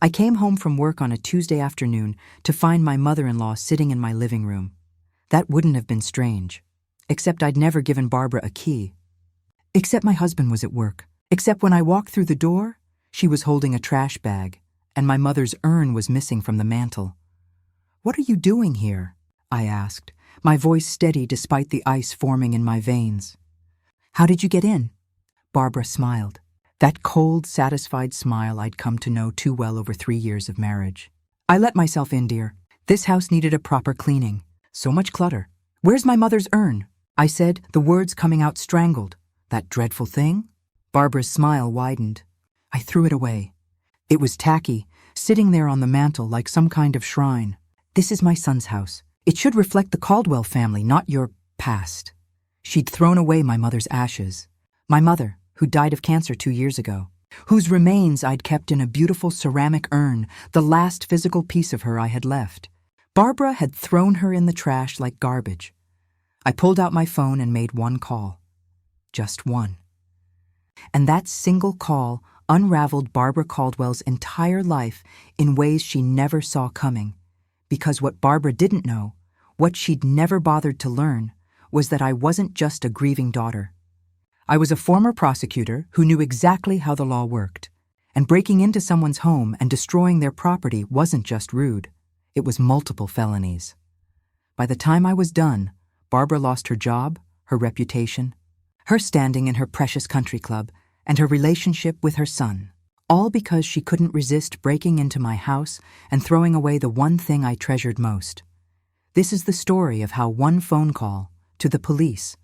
I came home from work on a Tuesday afternoon to find my mother-in-law sitting in my living room. That wouldn't have been strange, except I'd never given Barbara a key. Except my husband was at work. Except when I walked through the door, she was holding a trash bag, and my mother's urn was missing from the mantel. "What are you doing here?" I asked, my voice steady despite the ice forming in my veins. "How did you get in?" Barbara smiled. That cold, satisfied smile I'd come to know too well over 3 years of marriage. "I let myself in, dear. This house needed a proper cleaning. So much clutter." "Where's my mother's urn?" I said, the words coming out strangled. "That dreadful thing?" Barbara's smile widened. "I threw it away. It was tacky, sitting there on the mantel like some kind of shrine. This is my son's house. It should reflect the Caldwell family, not your past." She'd thrown away my mother's ashes. My mother, who died of cancer 2 years ago, whose remains I'd kept in a beautiful ceramic urn, the last physical piece of her I had left. Barbara had thrown her in the trash like garbage. I pulled out my phone and made one call. Just one. And that single call unraveled Barbara Caldwell's entire life in ways she never saw coming. Because what Barbara didn't know, what she'd never bothered to learn, was that I wasn't just a grieving daughter. I was a former prosecutor who knew exactly how the law worked, and breaking into someone's home and destroying their property wasn't just rude. It was multiple felonies. By the time I was done, Barbara lost her job, her reputation, her standing in her precious country club, and her relationship with her son, all because she couldn't resist breaking into my house and throwing away the one thing I treasured most. This is the story of how one phone call to the police,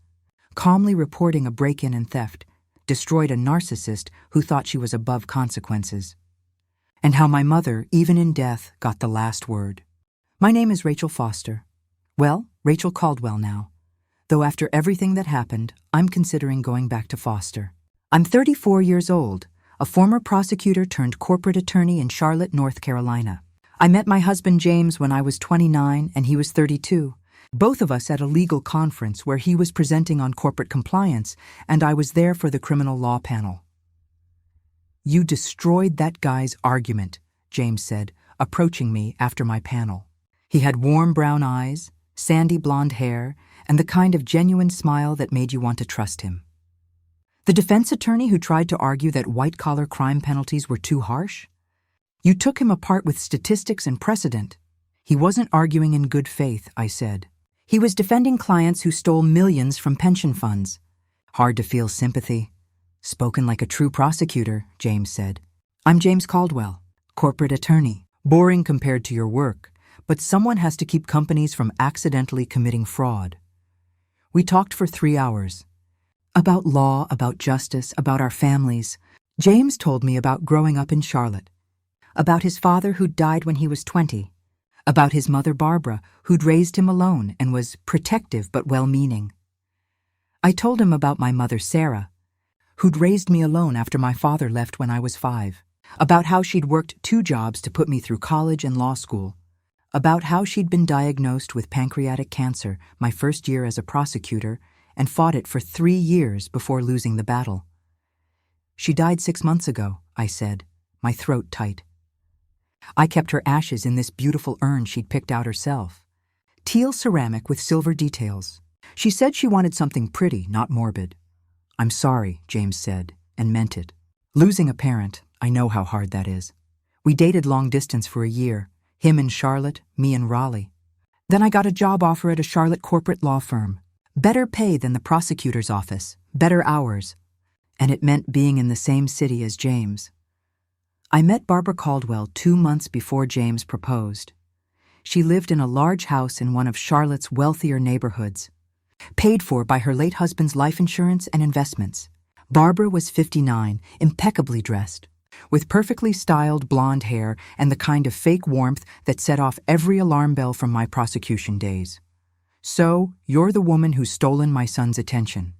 calmly reporting a break-in and theft, destroyed a narcissist who thought she was above consequences. And how my mother, even in death, got the last word. My name is Rachel Foster. Well, Rachel Caldwell now. Though after everything that happened, I'm considering going back to Foster. I'm 34 years old, a former prosecutor turned corporate attorney in Charlotte, North Carolina. I met my husband James when I was 29 and he was 32. Both of us at a legal conference where he was presenting on corporate compliance and I was there for the criminal law panel. "You destroyed that guy's argument," James said, approaching me after my panel. He had warm brown eyes, sandy blonde hair, and the kind of genuine smile that made you want to trust him. "The defense attorney who tried to argue that white-collar crime penalties were too harsh? You took him apart with statistics and precedent." "He wasn't arguing in good faith," I said. "He was defending clients who stole millions from pension funds." "Hard to feel sympathy." "Spoken like a true prosecutor," James said. "I'm James Caldwell, corporate attorney. Boring compared to your work, but someone has to keep companies from accidentally committing fraud." We talked for 3 hours. About law, about justice, about our families. James told me about growing up in Charlotte, about his father who died when he was 20, about his mother Barbara, who'd raised him alone and was protective but well-meaning. I told him about my mother Sarah, who'd raised me alone after my father left when I was 5, about how she'd worked 2 jobs to put me through college and law school, about how she'd been diagnosed with pancreatic cancer my first year as a prosecutor and fought it for 3 years before losing the battle. "She died 6 months ago," I said, my throat tight. I kept her ashes in this beautiful urn she'd picked out herself. Teal ceramic with silver details. She said she wanted something pretty, not morbid. "I'm sorry," James said, and meant it. Losing a parent, I know how hard that is. We dated long distance for a year, him in Charlotte, me in Raleigh. Then I got a job offer at a Charlotte corporate law firm. Better pay than the prosecutor's office, better hours. And it meant being in the same city as James. I met Barbara Caldwell 2 months before James proposed. She lived in a large house in one of Charlotte's wealthier neighborhoods, paid for by her late husband's life insurance and investments. Barbara was 59, impeccably dressed, with perfectly styled blonde hair and the kind of fake warmth that set off every alarm bell from my prosecution days. "So, you're the woman who's stolen my son's attention,"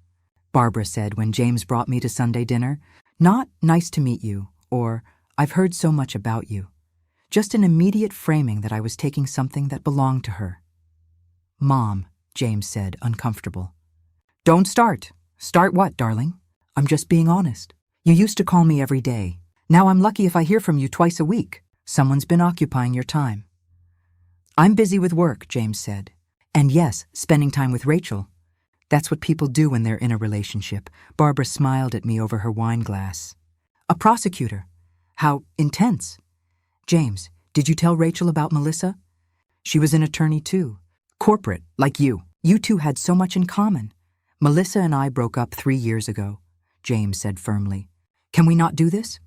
Barbara said when James brought me to Sunday dinner. Not "nice to meet you," or "I've heard so much about you." Just an immediate framing that I was taking something that belonged to her. "Mom," James said, uncomfortable. "Don't start." "Start what, darling?" "I'm just being honest. You used to call me every day. Now I'm lucky if I hear from you twice a week. Someone's been occupying your time. I'm busy with work, James said. And yes, spending time with Rachel. That's what people do when they're in a relationship. Barbara smiled at me over her wine glass. A prosecutor. How intense. James, did you tell Rachel about Melissa? She was an attorney too. Corporate, like you. You two had so much in common. Melissa and I broke up 3 years ago, James said firmly. Can we not do this?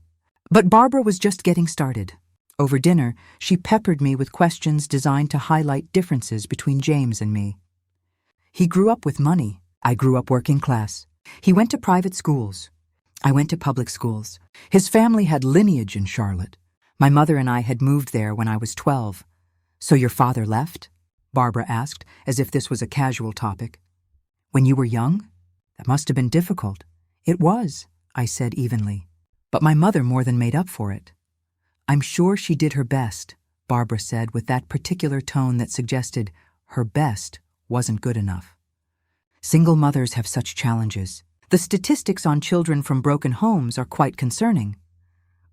But Barbara was just getting started. Over dinner, she peppered me with questions designed to highlight differences between James and me. He grew up with money. I grew up working class. He went to private schools. I went to public schools. His family had lineage in Charlotte. My mother and I had moved there when I was 12. So your father left? Barbara asked, as if this was a casual topic. When you were young? That must have been difficult. It was, I said evenly. But my mother more than made up for it. I'm sure she did her best, Barbara said with that particular tone that suggested her best wasn't good enough. Single mothers have such challenges. The statistics on children from broken homes are quite concerning.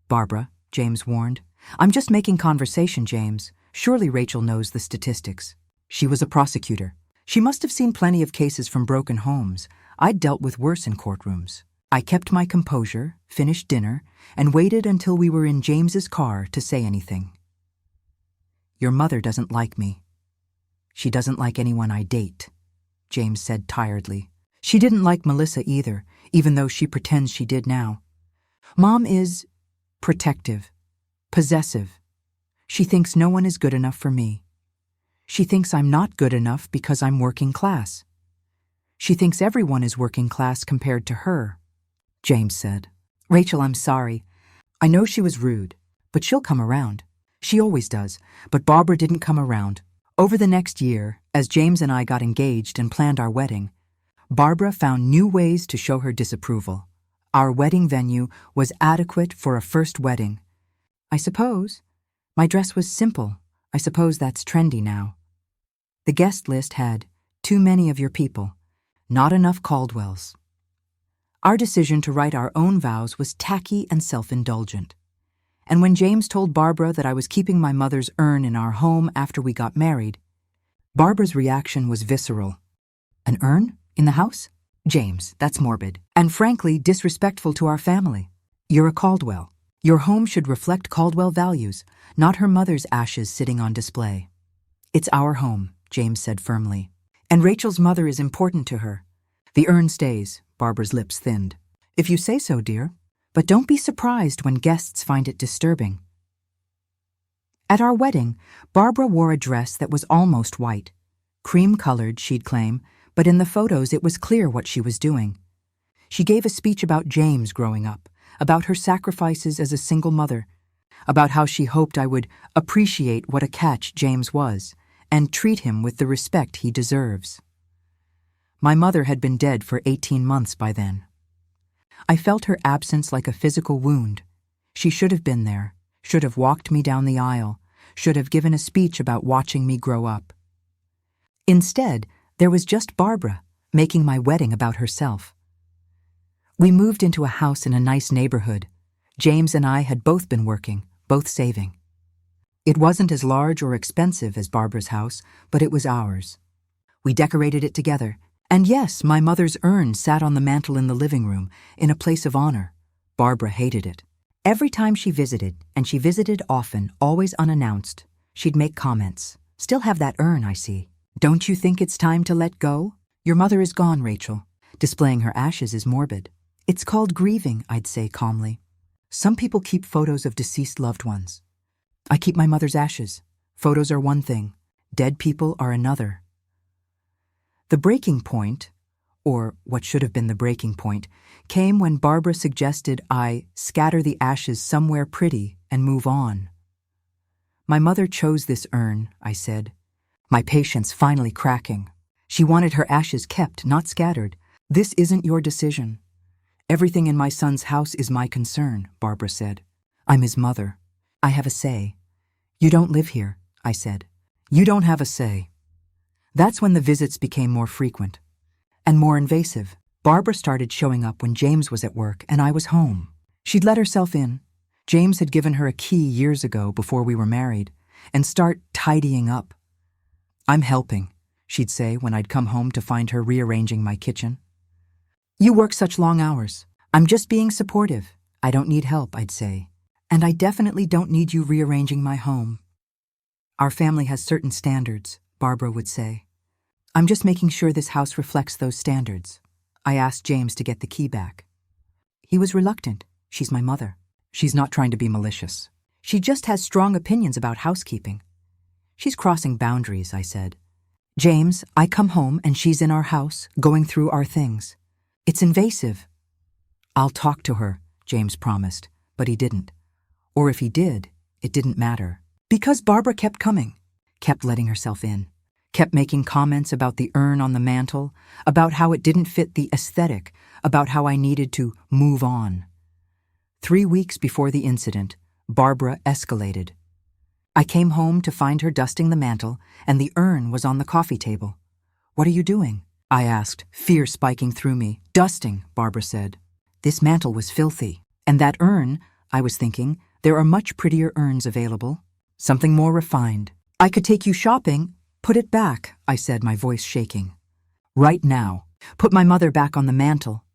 Barbara, James warned. I'm just making conversation, James. Surely Rachel knows the statistics. She was a prosecutor. She must have seen plenty of cases from broken homes. I'd dealt with worse in courtrooms. I kept my composure, finished dinner, and waited until we were in James's car to say anything. Your mother doesn't like me. She doesn't like anyone I date, James said tiredly. She didn't like Melissa either, even though she pretends she did now. Mom is protective, possessive. She thinks no one is good enough for me. She thinks I'm not good enough because I'm working class. She thinks everyone is working class compared to her. James said, Rachel, I'm sorry. I know she was rude, but she'll come around. She always does, but Barbara didn't come around. Over the next year, as James and I got engaged and planned our wedding, Barbara found new ways to show her disapproval. Our wedding venue was adequate for a first wedding. I suppose. My dress was simple. I suppose that's trendy now. The guest list had too many of your people, not enough Caldwells. Our decision to write our own vows was tacky and self-indulgent. And when James told Barbara that I was keeping my mother's urn in our home after we got married, Barbara's reaction was visceral. An urn? In the house? James, that's morbid. And frankly, disrespectful to our family. You're a Caldwell. Your home should reflect Caldwell values, not her mother's ashes sitting on display. It's our home, James said firmly. And Rachel's mother is important to her. The urn stays. Barbara's lips thinned. If you say so, dear. But don't be surprised when guests find it disturbing. At our wedding, Barbara wore a dress that was almost white. Cream-colored, she'd claim, but in the photos it was clear what she was doing. She gave a speech about James growing up, about her sacrifices as a single mother, about how she hoped I would appreciate what a catch James was, and treat him with the respect he deserves. My mother had been dead for 18 months by then. I felt her absence like a physical wound. She should have been there, should have walked me down the aisle, should have given a speech about watching me grow up. Instead, there was just Barbara, making my wedding about herself. We moved into a house in a nice neighborhood. James and I had both been working, both saving. It wasn't as large or expensive as Barbara's house, but it was ours. We decorated it together. And yes, my mother's urn sat on the mantel in the living room, in a place of honor. Barbara hated it. Every time she visited, and she visited often, always unannounced, she'd make comments. Still have that urn, I see. Don't you think it's time to let go? Your mother is gone, Rachel. Displaying her ashes is morbid. It's called grieving, I'd say calmly. Some people keep photos of deceased loved ones. I keep my mother's ashes. Photos are one thing. Dead people are another. The breaking point, or what should have been the breaking point, came when Barbara suggested I scatter the ashes somewhere pretty and move on. My mother chose this urn, I said, my patience finally cracking. She wanted her ashes kept, not scattered. This isn't your decision. Everything in my son's house is my concern, Barbara said. I'm his mother. I have a say. You don't live here, I said. You don't have a say. That's when the visits became more frequent and more invasive. Barbara started showing up when James was at work and I was home. She'd let herself in, James had given her a key years ago before we were married, and start tidying up. "I'm helping," she'd say when I'd come home to find her rearranging my kitchen. "You work such long hours. I'm just being supportive. I don't need help," I'd say. "And I definitely don't need you rearranging my home." "Our family has certain standards," Barbara would say. "I'm just making sure this house reflects those standards." I asked James to get the key back. He was reluctant. "She's my mother. She's not trying to be malicious. She just has strong opinions about housekeeping." "She's crossing boundaries," I said. "James, I come home and she's in our house, going through our things. It's invasive." "I'll talk to her," James promised, but he didn't. Or if he did, it didn't matter. Because Barbara kept coming, kept letting herself in, kept making comments about the urn on the mantel, about how it didn't fit the aesthetic, about how I needed to move on. 3 weeks before the incident, Barbara escalated. I came home to find her dusting the mantel, and the urn was on the coffee table. "What are you doing?" I asked, fear spiking through me. "Dusting," Barbara said. This mantel was filthy. And that urn, I was thinking, there are much prettier urns available. Something more refined. "I could take you shopping." "Put it back," I said, my voice shaking. "Right now. Put my mother back on the mantel."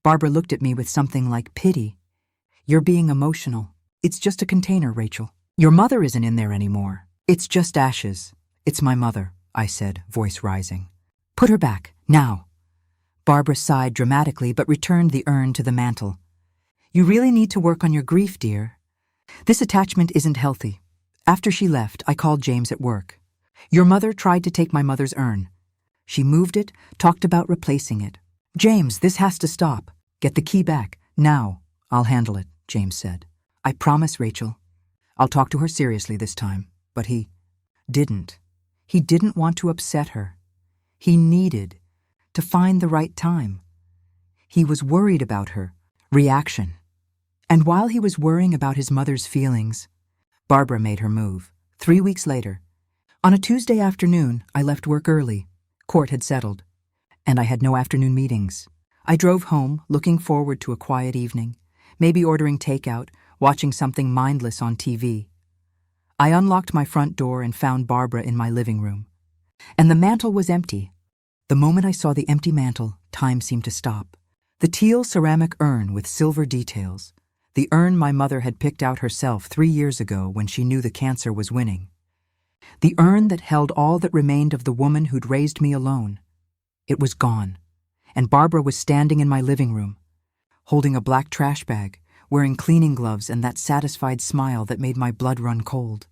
Barbara looked at me with something like pity. "You're being emotional. It's just a container, Rachel. Your mother isn't in there anymore. It's just ashes. It's my mother," I said, voice rising. "Put her back, now." Barbara sighed dramatically but returned the urn to the mantel. "You really need to work on your grief, dear. This attachment isn't healthy. After she left, I called James at work. Your mother tried to take my mother's urn. She moved it, talked about replacing it. James, this has to stop. Get the key back, now." "I'll handle it," James said. "I promise, Rachel. I'll talk to her seriously this time." But he didn't. He didn't want to upset her. He needed to find the right time. He was worried about her reaction. And while he was worrying about his mother's feelings, Barbara made her move. 3 weeks later, on a Tuesday afternoon, I left work early. Court had settled, and I had no afternoon meetings. I drove home, looking forward to a quiet evening, maybe ordering takeout, watching something mindless on TV. I unlocked my front door and found Barbara in my living room. And the mantel was empty. The moment I saw the empty mantel, time seemed to stop. The teal ceramic urn with silver details. The urn my mother had picked out herself 3 years ago when she knew the cancer was winning. The urn that held all that remained of the woman who'd raised me alone. It was gone, and Barbara was standing in my living room, holding a black trash bag, wearing cleaning gloves and that satisfied smile that made my blood run cold.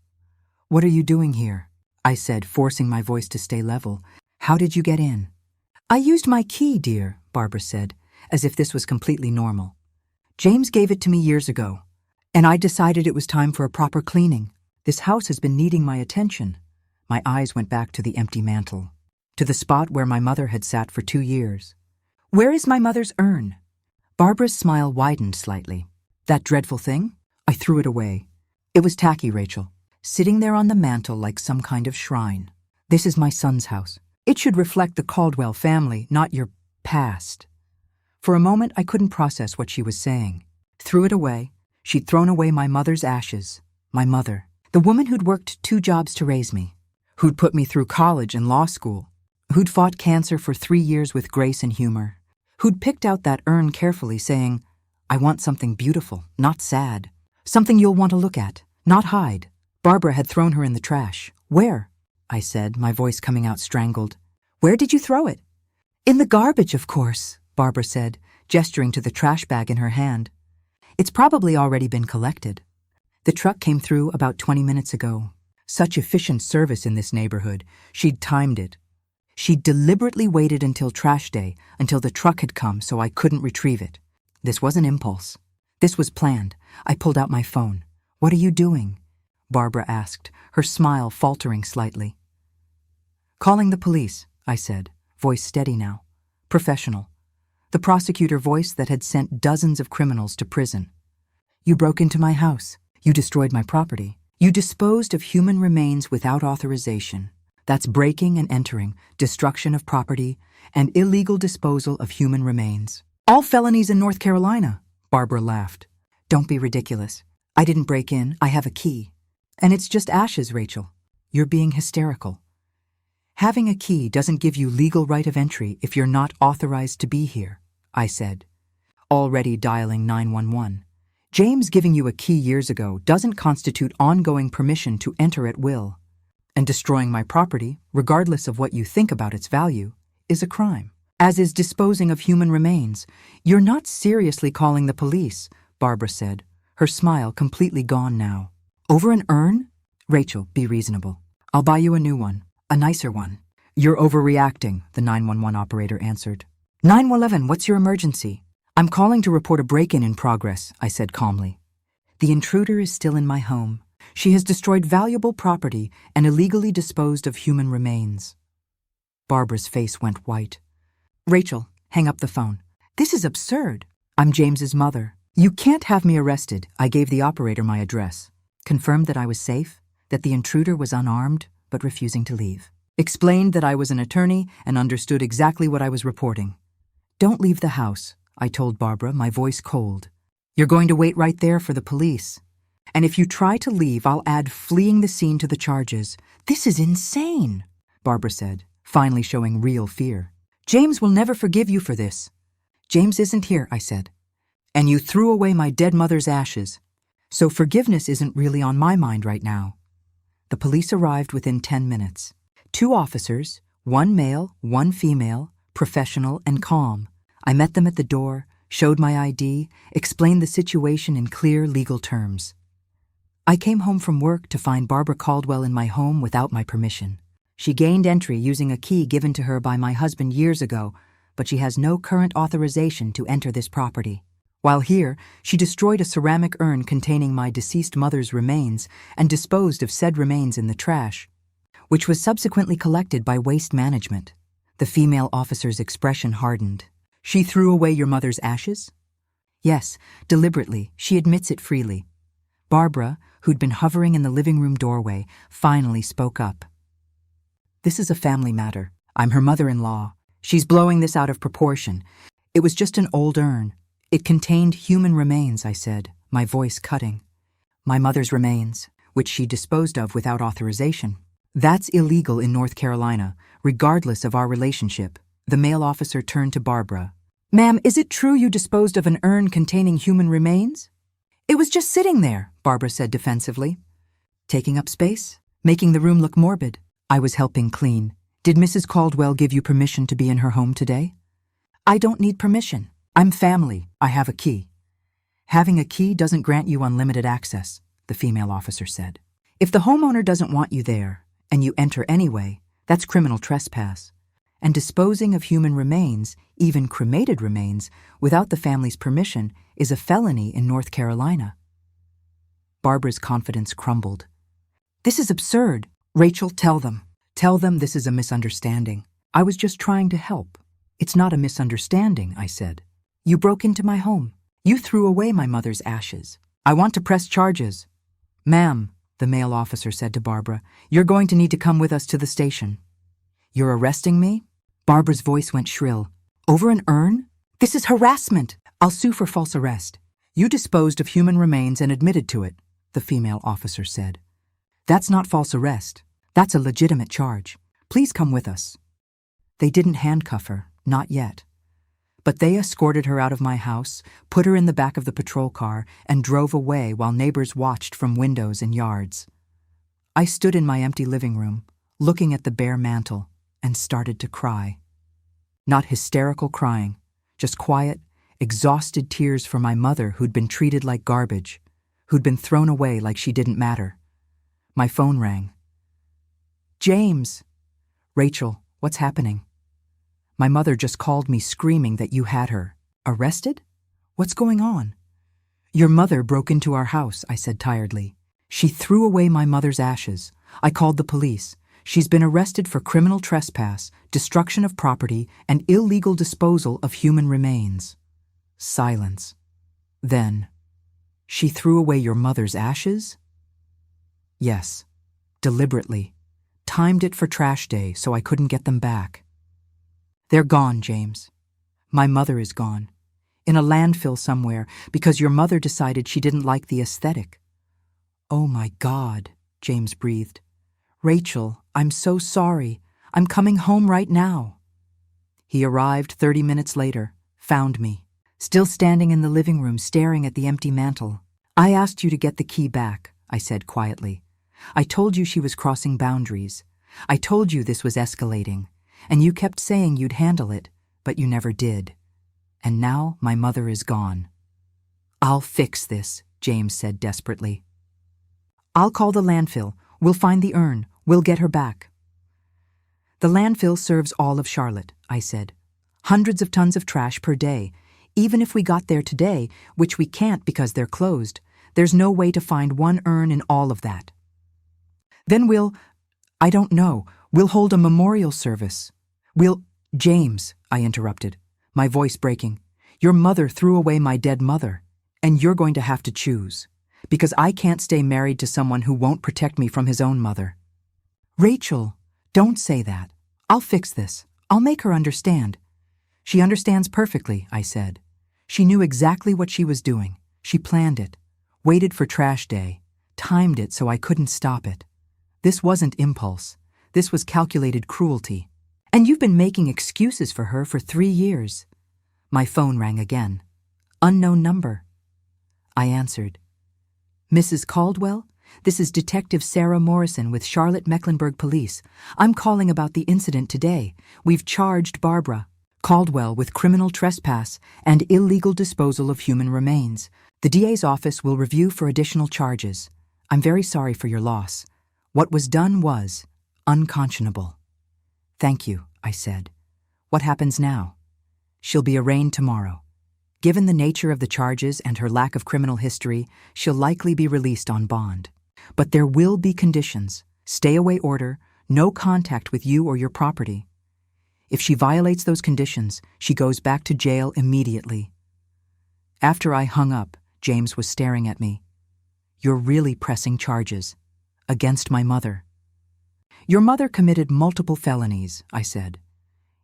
"What are you doing here?" I said, forcing my voice to stay level. "How did you get in?" "I used my key, dear," Barbara said, as if this was completely normal. "James gave it to me years ago, and I decided it was time for a proper cleaning. This house has been needing my attention." My eyes went back to the empty mantel, to the spot where my mother had sat for 2 years. "Where is my mother's urn?" Barbara's smile widened slightly. "That dreadful thing? I threw it away. It was tacky, Rachel, sitting there on the mantel like some kind of shrine. This is my son's house. It should reflect the Caldwell family, not your past." For a moment, I couldn't process what she was saying. Threw it away. She'd thrown away my mother's ashes. My mother. The woman who'd worked 2 jobs to raise me. Who'd put me through college and law school. Who'd fought cancer for 3 years with grace and humor. Who'd picked out that urn carefully, saying, "I want something beautiful, not sad. Something you'll want to look at, not hide." Barbara had thrown her in the trash. "Where?" I said, my voice coming out strangled. "Where did you throw it?" "In the garbage, of course," Barbara said, gesturing to the trash bag in her hand. "It's probably already been collected. The truck came through about 20 minutes ago. Such efficient service in this neighborhood. She'd timed it. She'd deliberately waited until trash day, until the truck had come so I couldn't retrieve it. This wasn't impulse. This was planned. I pulled out my phone. "What are you doing?" Barbara asked, her smile faltering slightly. "Calling the police," I said, voice steady now. Professional. The prosecutor voice that had sent dozens of criminals to prison. "You broke into my house. You destroyed my property. You disposed of human remains without authorization. That's breaking and entering, destruction of property, and illegal disposal of human remains. All felonies in North Carolina." Barbara laughed. "Don't be ridiculous. I didn't break in, I have a key. And it's just ashes, Rachel. You're being hysterical. Having a key doesn't give you legal right of entry if you're not authorized to be here, I said, already dialing 911. James giving you a key years ago doesn't constitute ongoing permission to enter at will. And destroying my property, regardless of what you think about its value, is a crime. As is disposing of human remains. You're not seriously calling the police, Barbara said, her smile completely gone now. Over an urn? Rachel, be reasonable. I'll buy you a new one, a nicer one. You're overreacting, the 911 operator answered. 911, what's your emergency? I'm calling to report a break-in in progress, I said calmly. The intruder is still in my home. She has destroyed valuable property and illegally disposed of human remains. Barbara's face went white. Rachel, hang up the phone. This is absurd. I'm James's mother. You can't have me arrested. I gave the operator my address. Confirmed that I was safe, that the intruder was unarmed but refusing to leave. Explained that I was an attorney and understood exactly what I was reporting. Don't leave the house, I told Barbara, my voice cold. You're going to wait right there for the police. And if you try to leave, I'll add fleeing the scene to the charges. This is insane, Barbara said, finally showing real fear. James will never forgive you for this. James isn't here, I said. And you threw away my dead mother's ashes. So forgiveness isn't really on my mind right now. The police arrived within 10 minutes. 2 officers, 1 male, 1 female, professional and calm. I met them at the door, showed my ID, explained the situation in clear legal terms. I came home from work to find Barbara Caldwell in my home without my permission. She gained entry using a key given to her by my husband years ago, but she has no current authorization to enter this property. While here, she destroyed a ceramic urn containing my deceased mother's remains and disposed of said remains in the trash, which was subsequently collected by Waste Management. The female officer's expression hardened. She threw away your mother's ashes? Yes, deliberately. She admits it freely. Barbara, who'd been hovering in the living room doorway, finally spoke up. This is a family matter. I'm her mother-in-law. She's blowing this out of proportion. It was just an old urn. It contained human remains, I said, my voice cutting. My mother's remains, which she disposed of without authorization. That's illegal in North Carolina, regardless of our relationship. The male officer turned to Barbara. Ma'am, is it true you disposed of an urn containing human remains? It was just sitting there, Barbara said defensively. Taking up space? Making the room look morbid. I was helping clean. Did Mrs. Caldwell give you permission to be in her home today? I don't need permission. I'm family. I have a key. Having a key doesn't grant you unlimited access, the female officer said. If the homeowner doesn't want you there, and you enter anyway, that's criminal trespass. And disposing of human remains, even cremated remains, without the family's permission is a felony in North Carolina. Barbara's confidence crumbled. This is absurd. Rachel, tell them. Tell them this is a misunderstanding. I was just trying to help. It's not a misunderstanding, I said. You broke into my home. You threw away my mother's ashes. I want to press charges. Ma'am, the male officer said to Barbara, you're going to need to come with us to the station. You're arresting me? Barbara's voice went shrill. Over an urn? This is harassment. I'll sue for false arrest. You disposed of human remains and admitted to it, the female officer said. That's not false arrest. That's a legitimate charge. Please come with us. They didn't handcuff her, not yet. But they escorted her out of my house, put her in the back of the patrol car, and drove away while neighbors watched from windows and yards. I stood in my empty living room, looking at the bare mantel, and started to cry. Not hysterical crying, just quiet, exhausted tears for my mother who'd been treated like garbage, who'd been thrown away like she didn't matter. My phone rang. James! Rachel, what's happening? My mother just called me screaming that you had her. Arrested? What's going on? Your mother broke into our house, I said tiredly. She threw away my mother's ashes. I called the police. She's been arrested for criminal trespass, destruction of property, and illegal disposal of human remains. Silence. Then, she threw away your mother's ashes? Yes, deliberately. Timed it for trash day so I couldn't get them back. They're gone, James. My mother is gone. In a landfill somewhere because your mother decided she didn't like the aesthetic. "Oh my God," James breathed. "Rachel, I'm so sorry. I'm coming home right now." He arrived 30 minutes later, found me, still standing in the living room staring at the empty mantel. "I asked you to get the key back," I said quietly. "I told you she was crossing boundaries. I told you this was escalating, and you kept saying you'd handle it, but you never did. And now my mother is gone." "I'll fix this," James said desperately. "I'll call the landfill. We'll find the urn. We'll get her back." "The landfill serves all of Charlotte," I said. "Hundreds of tons of trash per day. Even if we got there today, which we can't because they're closed, there's no way to find one urn in all of that." "Then I don't know, we'll hold a memorial service. James," I interrupted, my voice breaking, "your mother threw away my dead mother, and you're going to have to choose, because I can't stay married to someone who won't protect me from his own mother." "Rachel, don't say that. I'll fix this. I'll make her understand." "She understands perfectly," I said. "She knew exactly what she was doing. She planned it, waited for trash day, timed it so I couldn't stop it. This wasn't impulse. This was calculated cruelty. And you've been making excuses for her for 3 years. My phone rang again. Unknown number. I answered. "Mrs. Caldwell? This is Detective Sarah Morrison with Charlotte Mecklenburg Police. I'm calling about the incident today. We've charged Barbara Caldwell with criminal trespass and illegal disposal of human remains. The DA's office will review for additional charges. I'm very sorry for your loss. What was done was unconscionable." "Thank you," I said. "What happens now?" "She'll be arraigned tomorrow. Given the nature of the charges and her lack of criminal history, she'll likely be released on bond. But there will be conditions: stay-away order, no contact with you or your property. If she violates those conditions, she goes back to jail immediately." After I hung up, James was staring at me. "You're really pressing charges against my mother." "Your mother committed multiple felonies," I said.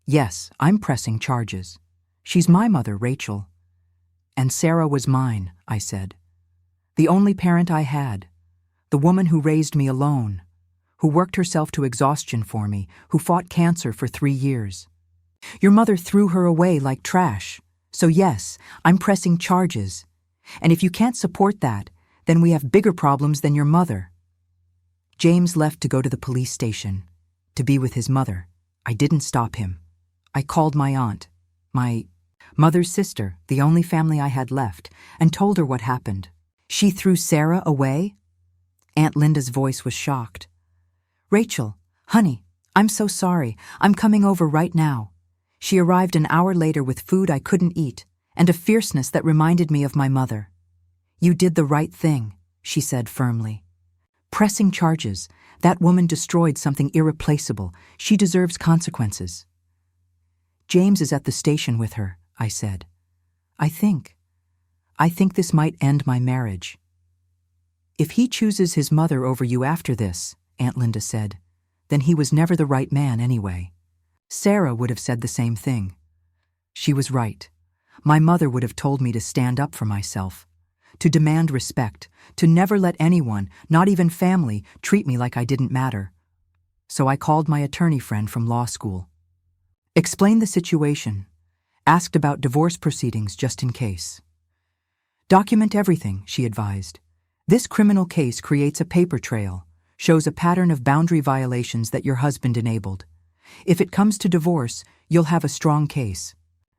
"Yes, I'm pressing charges. She's my mother, Rachel." "And Sarah was mine," I said. "The only parent I had. The woman who raised me alone, who worked herself to exhaustion for me, who fought cancer for 3 years. Your mother threw her away like trash. So yes, I'm pressing charges. And if you can't support that, then we have bigger problems than your mother." James left to go to the police station, to be with his mother. I didn't stop him. I called my aunt, my mother's sister, the only family I had left, and told her what happened. "She threw Sarah away?" Aunt Linda's voice was shocked. "Rachel, honey, I'm so sorry. I'm coming over right now." She arrived an hour later with food I couldn't eat and a fierceness that reminded me of my mother. "You did the right thing," she said firmly. "Pressing charges. That woman destroyed something irreplaceable. She deserves consequences." "James is at the station with her," I said. I think this might end my marriage." "If he chooses his mother over you after this," Aunt Linda said, "then he was never the right man anyway." Sarah would have said the same thing. She was right. My mother would have told me to stand up for myself, to demand respect, to never let anyone, not even family, treat me like I didn't matter. So I called my attorney friend from law school. Explained the situation, asked about divorce proceedings just in case. "Document everything," she advised. "This criminal case creates a paper trail, shows a pattern of boundary violations that your husband enabled. If it comes to divorce, you'll have a strong case."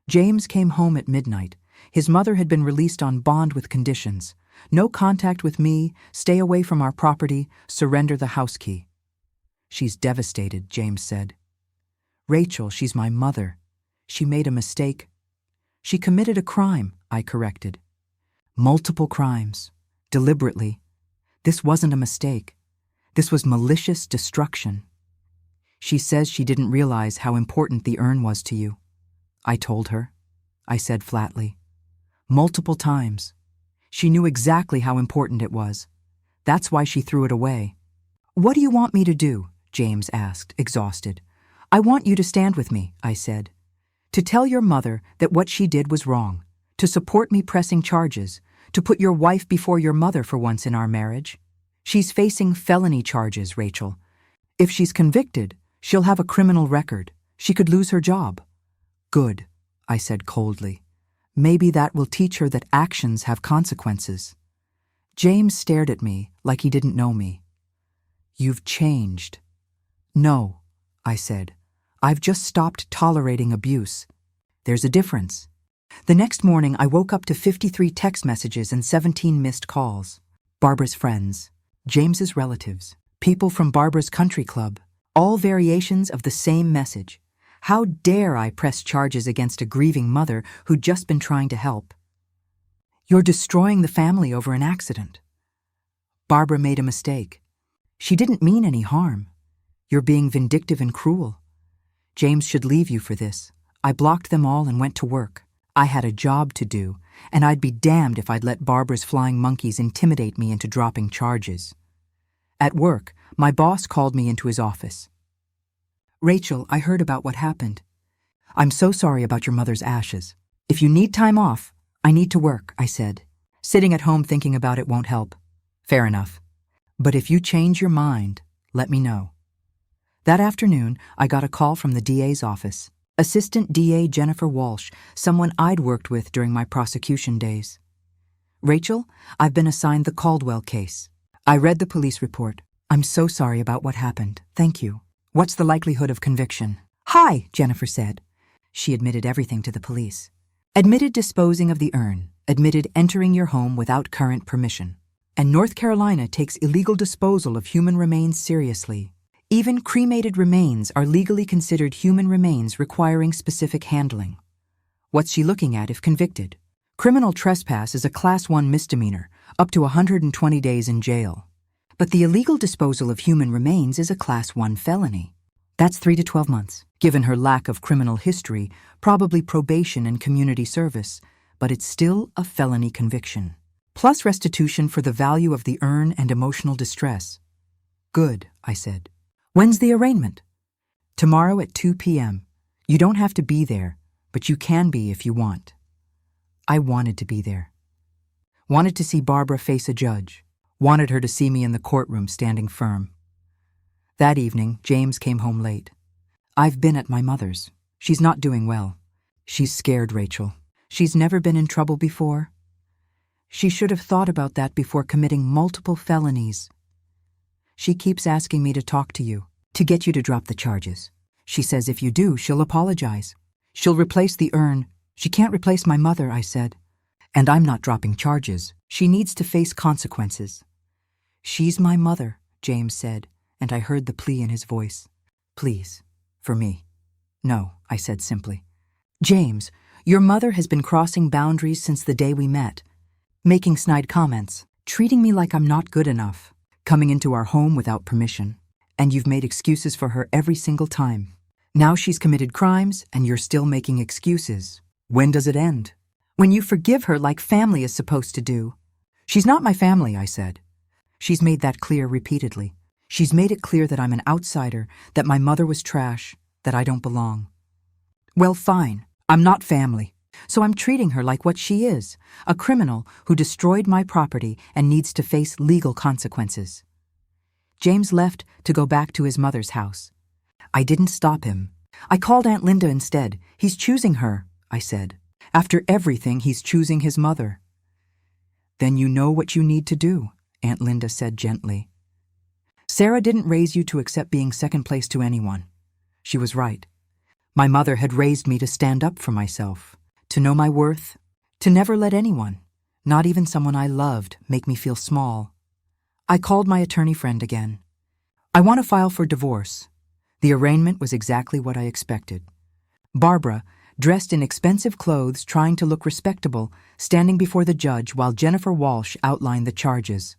James came home at midnight. His mother had been released on bond with conditions. No contact with me, stay away from our property, surrender the house key. "She's devastated," James said. "Rachel, she's my mother. She made a mistake." "She committed a crime," I corrected. "Multiple crimes. Deliberately. This wasn't a mistake. This was malicious destruction." "She says she didn't realize how important the urn was to you." I told her. I said flatly. "Multiple times. She knew exactly how important it was. That's why she threw it away." "What do you want me to do?" James asked, exhausted. "I want you to stand with me," I said. "To tell your mother that what she did was wrong. To support me pressing charges. To put your wife before your mother for once in our marriage." She's facing felony charges, Rachel. If she's convicted, she'll have a criminal record. She could lose her job. Good, I said coldly. Maybe that will teach her that actions have consequences. James stared at me like he didn't know me. You've changed. No, I said. I've just stopped tolerating abuse. There's a difference. The next morning, I woke up to 53 text messages and 17 missed calls. Barbara's friends, James's relatives, people from Barbara's country club, all variations of the same message. How dare I press charges against a grieving mother who'd just been trying to help? You're destroying the family over an accident. Barbara made a mistake. She didn't mean any harm. You're being vindictive and cruel. James should leave you for this. I blocked them all and went to work. I had a job to do, and I'd be damned if I'd let Barbara's flying monkeys intimidate me into dropping charges. At work, my boss called me into his office. Rachel, I heard about what happened. I'm so sorry about your mother's ashes. If you need time off, I need to work, I said. Sitting at home thinking about it won't help. Fair enough. But if you change your mind, let me know. That afternoon, I got a call from the DA's office. Assistant DA Jennifer Walsh, someone I'd worked with during my prosecution days. Rachel, I've been assigned the Caldwell case. I read the police report. I'm so sorry about what happened. Thank you. What's the likelihood of conviction? Hi, Jennifer said. She admitted everything to the police. Admitted disposing of the urn. Admitted entering your home without current permission. And North Carolina takes illegal disposal of human remains seriously. Even cremated remains are legally considered human remains requiring specific handling. What's she looking at if convicted? Criminal trespass is a Class 1 misdemeanor, up to 120 days in jail. But the illegal disposal of human remains is a Class 1 felony. That's 3 to 12 months. Given her lack of criminal history, probably probation and community service, but it's still a felony conviction. Plus restitution for the value of the urn and emotional distress. Good, I said. When's the arraignment? Tomorrow at 2 p.m. You don't have to be there, but you can be if you want. I wanted to be there. Wanted to see Barbara face a judge. Wanted her to see me in the courtroom standing firm. That evening, James came home late. I've been at my mother's. She's not doing well. She's scared, Rachel. She's never been in trouble before. She should have thought about that before committing multiple felonies. She keeps asking me to talk to you, to get you to drop the charges. She says if you do, she'll apologize. She'll replace the urn. She can't replace my mother, I said. And I'm not dropping charges. She needs to face consequences. She's my mother, James said, and I heard the plea in his voice. Please, for me. No, I said simply. James, your mother has been crossing boundaries since the day we met. Making snide comments, treating me like I'm not good enough, coming into our home without permission. And you've made excuses for her every single time. Now she's committed crimes, and you're still making excuses. When does it end? When you forgive her like family is supposed to do. She's not my family, I said. She's made that clear repeatedly. She's made it clear that I'm an outsider, that my mother was trash, that I don't belong. Well, fine. I'm not family. So I'm treating her like what she is, a criminal who destroyed my property and needs to face legal consequences. James left to go back to his mother's house. I didn't stop him. I called Aunt Linda instead. He's choosing her, I said. After everything, he's choosing his mother. Then you know what you need to do, Aunt Linda said gently. Sarah didn't raise you to accept being second place to anyone. She was right. My mother had raised me to stand up for myself, to know my worth, to never let anyone, not even someone I loved, make me feel small. I called my attorney friend again. I want to file for divorce. The arraignment was exactly what I expected. Barbara, dressed in expensive clothes, trying to look respectable, standing before the judge while Jennifer Walsh outlined the charges.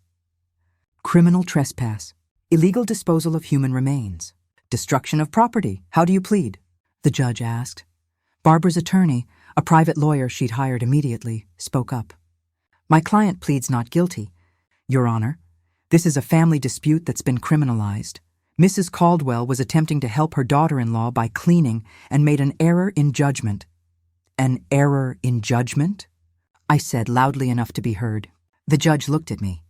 Criminal trespass, illegal disposal of human remains, destruction of property. How do you plead? The judge asked. Barbara's attorney, a private lawyer she'd hired immediately, spoke up. My client pleads not guilty. Your Honor, this is a family dispute that's been criminalized. Mrs. Caldwell was attempting to help her daughter-in-law by cleaning and made an error in judgment. An error in judgment? I said loudly enough to be heard. The judge looked at me.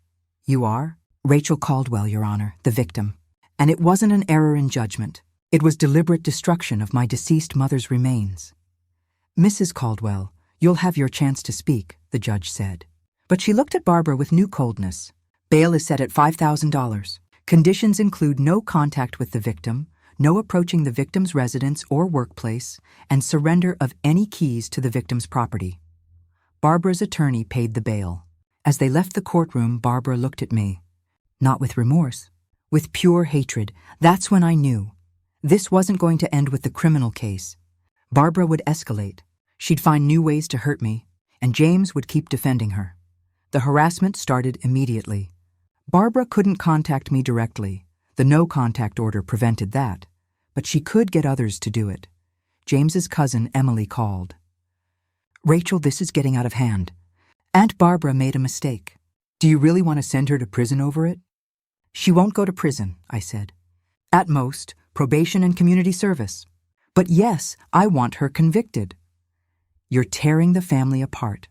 You are? Rachel Caldwell, Your Honor, the victim. And it wasn't an error in judgment. It was deliberate destruction of my deceased mother's remains. Mrs. Caldwell, you'll have your chance to speak, the judge said. But she looked at Barbara with new coldness. Bail is set at $5,000. Conditions include no contact with the victim, no approaching the victim's residence or workplace, and surrender of any keys to the victim's property. Barbara's attorney paid the bail. As they left the courtroom, Barbara looked at me. Not with remorse, with pure hatred. That's when I knew. This wasn't going to end with the criminal case. Barbara would escalate. She'd find new ways to hurt me, and James would keep defending her. The harassment started immediately. Barbara couldn't contact me directly. The no-contact order prevented that. But she could get others to do it. James's cousin, Emily, called. Rachel, this is getting out of hand. Aunt Barbara made a mistake. Do you really want to send her to prison over it? She won't go to prison, I said. At most, probation and community service. But yes, I want her convicted. You're tearing the family apart.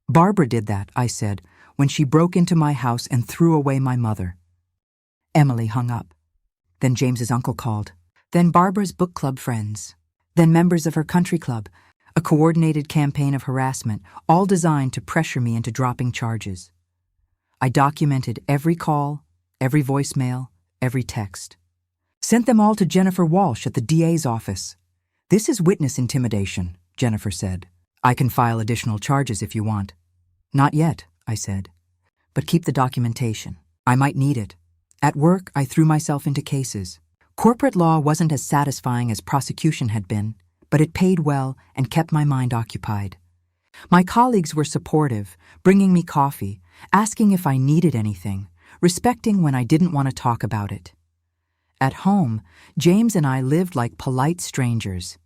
Barbara did that, I said, when she broke into my house and threw away my mother. Emily hung up. Then James's uncle called. Then Barbara's book club friends. Then members of her country club. A coordinated campaign of harassment, all designed to pressure me into dropping charges. I documented every call, every voicemail, every text. Sent them all to Jennifer Walsh at the DA's office. This is witness intimidation, Jennifer said. I can file additional charges if you want. Not yet, I said. But keep the documentation. I might need it. At work, I threw myself into cases. Corporate law wasn't as satisfying as prosecution had been, but it paid well and kept my mind occupied. My colleagues were supportive, bringing me coffee, asking if I needed anything, respecting when I didn't want to talk about it. At home, James and I lived like polite strangers.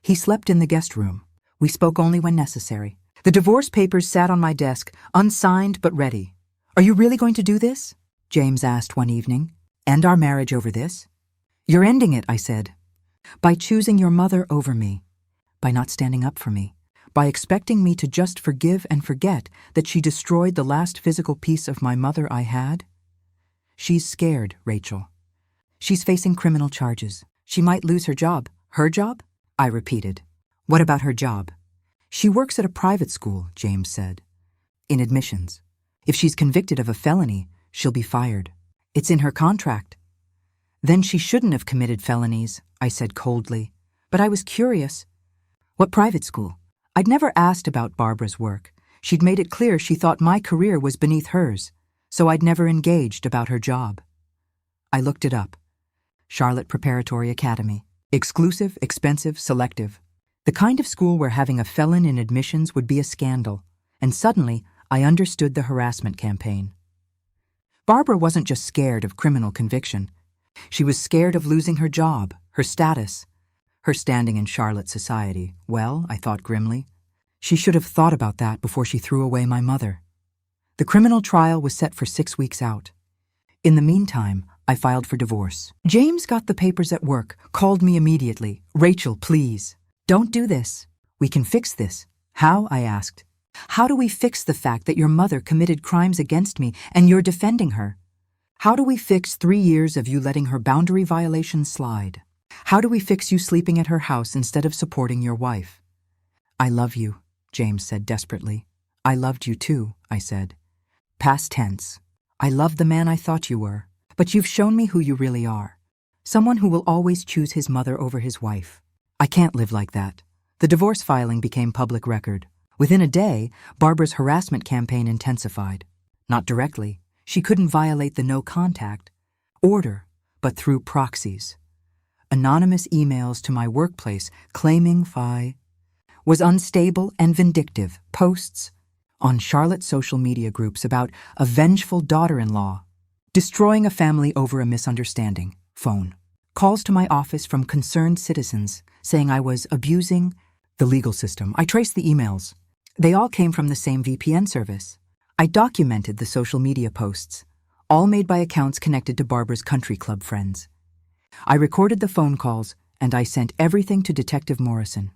He slept in the guest room. We spoke only when necessary. The divorce papers sat on my desk, unsigned but ready. Are you really going to do this? James asked one evening. End our marriage over this? You're ending it, I said. By choosing your mother over me. By not standing up for me. By expecting me to just forgive and forget that she destroyed the last physical piece of my mother I had. She's scared, Rachel. She's facing criminal charges. She might lose her job. Her job? I repeated. What about her job? She works at a private school, James said. In admissions. If she's convicted of a felony, she'll be fired. It's in her contract. Then she shouldn't have committed felonies, I said coldly. But I was curious. What private school? I'd never asked about Barbara's work. She'd made it clear she thought my career was beneath hers, so I'd never engaged about her job. I looked it up. Charlotte Preparatory Academy. Exclusive, expensive, selective. The kind of school where having a felon in admissions would be a scandal. And suddenly, I understood the harassment campaign. Barbara wasn't just scared of criminal conviction. She was scared of losing her job, her status, her standing in Charlotte society. Well, I thought grimly, she should have thought about that before she threw away my mother. The criminal trial was set for 6 weeks out. In the meantime, I filed for divorce. James got the papers at work, called me immediately. Rachel, please, don't do this. We can fix this. How? I asked. How do we fix the fact that your mother committed crimes against me and you're defending her? How do we fix 3 years of you letting her boundary violations slide? How do we fix you sleeping at her house instead of supporting your wife? I love you, James said desperately. I loved you too, I said. Past tense. I love the man I thought you were, but you've shown me who you really are. Someone who will always choose his mother over his wife. I can't live like that. The divorce filing became public record. Within a day, Barbara's harassment campaign intensified. Not directly. She couldn't violate the no-contact order, but through proxies. Anonymous emails to my workplace claiming Phi was unstable and vindictive, posts on Charlotte social media groups about a vengeful daughter-in-law, destroying a family over a misunderstanding, phone. Calls to my office from concerned citizens saying I was abusing the legal system. I traced the emails. They all came from the same VPN service. I documented the social media posts, all made by accounts connected to Barbara's country club friends. I recorded the phone calls, and I sent everything to Detective Morrison.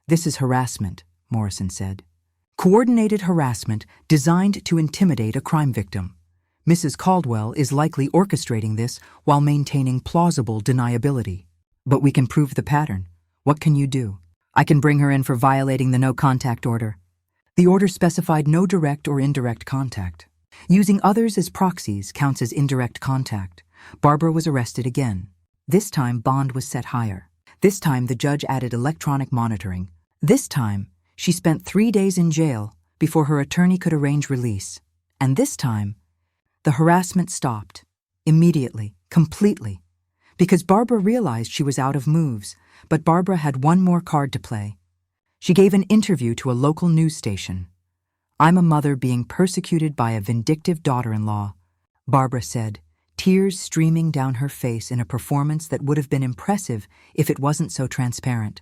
This is harassment, Morrison said. Coordinated harassment designed to intimidate a crime victim. Mrs. Caldwell is likely orchestrating this while maintaining plausible deniability. But we can prove the pattern. What can you do? I can bring her in for violating the no-contact order. The order specified no direct or indirect contact. Using others as proxies counts as indirect contact. Barbara was arrested again. This time, bond was set higher. This time, the judge added electronic monitoring. This time, she spent 3 days in jail before her attorney could arrange release. And this time, the harassment stopped. Immediately, completely. Because Barbara realized she was out of moves, but Barbara had one more card to play. She gave an interview to a local news station. "I'm a mother being persecuted by a vindictive daughter-in-law," Barbara said, tears streaming down her face in a performance that would have been impressive if it wasn't so transparent.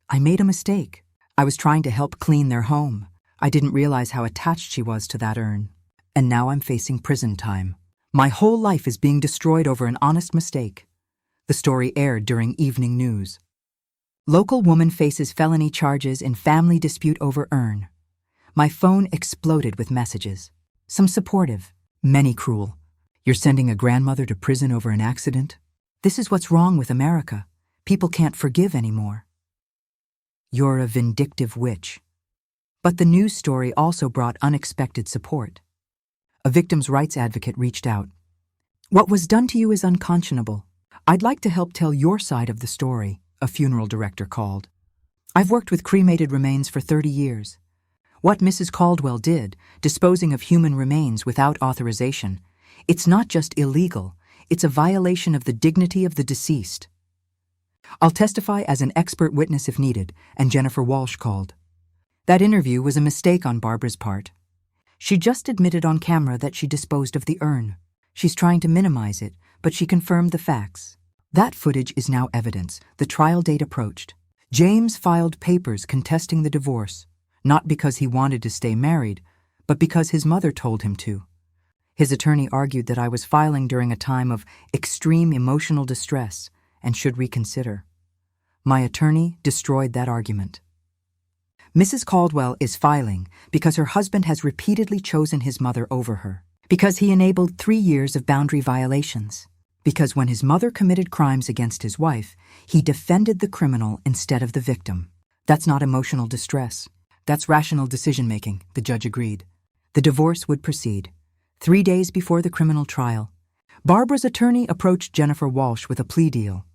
"I made a mistake. I was trying to help clean their home. I didn't realize how attached she was to that urn. And now I'm facing prison time. My whole life is being destroyed over an honest mistake." The story aired during evening news. Local woman faces felony charges in family dispute over urn. My phone exploded with messages. Some supportive, many cruel. "You're sending a grandmother to prison over an accident? This is what's wrong with America. People can't forgive anymore. You're a vindictive witch." But the news story also brought unexpected support. A victim's rights advocate reached out. "What was done to you is unconscionable. I'd like to help tell your side of the story," a funeral director called. "I've worked with cremated remains for 30 years. What Mrs. Caldwell did, disposing of human remains without authorization, it's not just illegal, it's a violation of the dignity of the deceased. I'll testify as an expert witness if needed," and Jennifer Walsh called. That interview was a mistake on Barbara's part. She just admitted on camera that she disposed of the urn. She's trying to minimize it, but she confirmed the facts. That footage is now evidence. The trial date approached. James filed papers contesting the divorce, not because he wanted to stay married, but because his mother told him to. His attorney argued that I was filing during a time of extreme emotional distress and should reconsider. My attorney destroyed that argument. Mrs. Caldwell is filing because her husband has repeatedly chosen his mother over her, because he enabled 3 years of boundary violations, because when his mother committed crimes against his wife, he defended the criminal instead of the victim. That's not emotional distress. That's rational decision-making, the judge agreed. The divorce would proceed. 3 days before the criminal trial, Barbara's attorney approached Jennifer Walsh with a plea deal.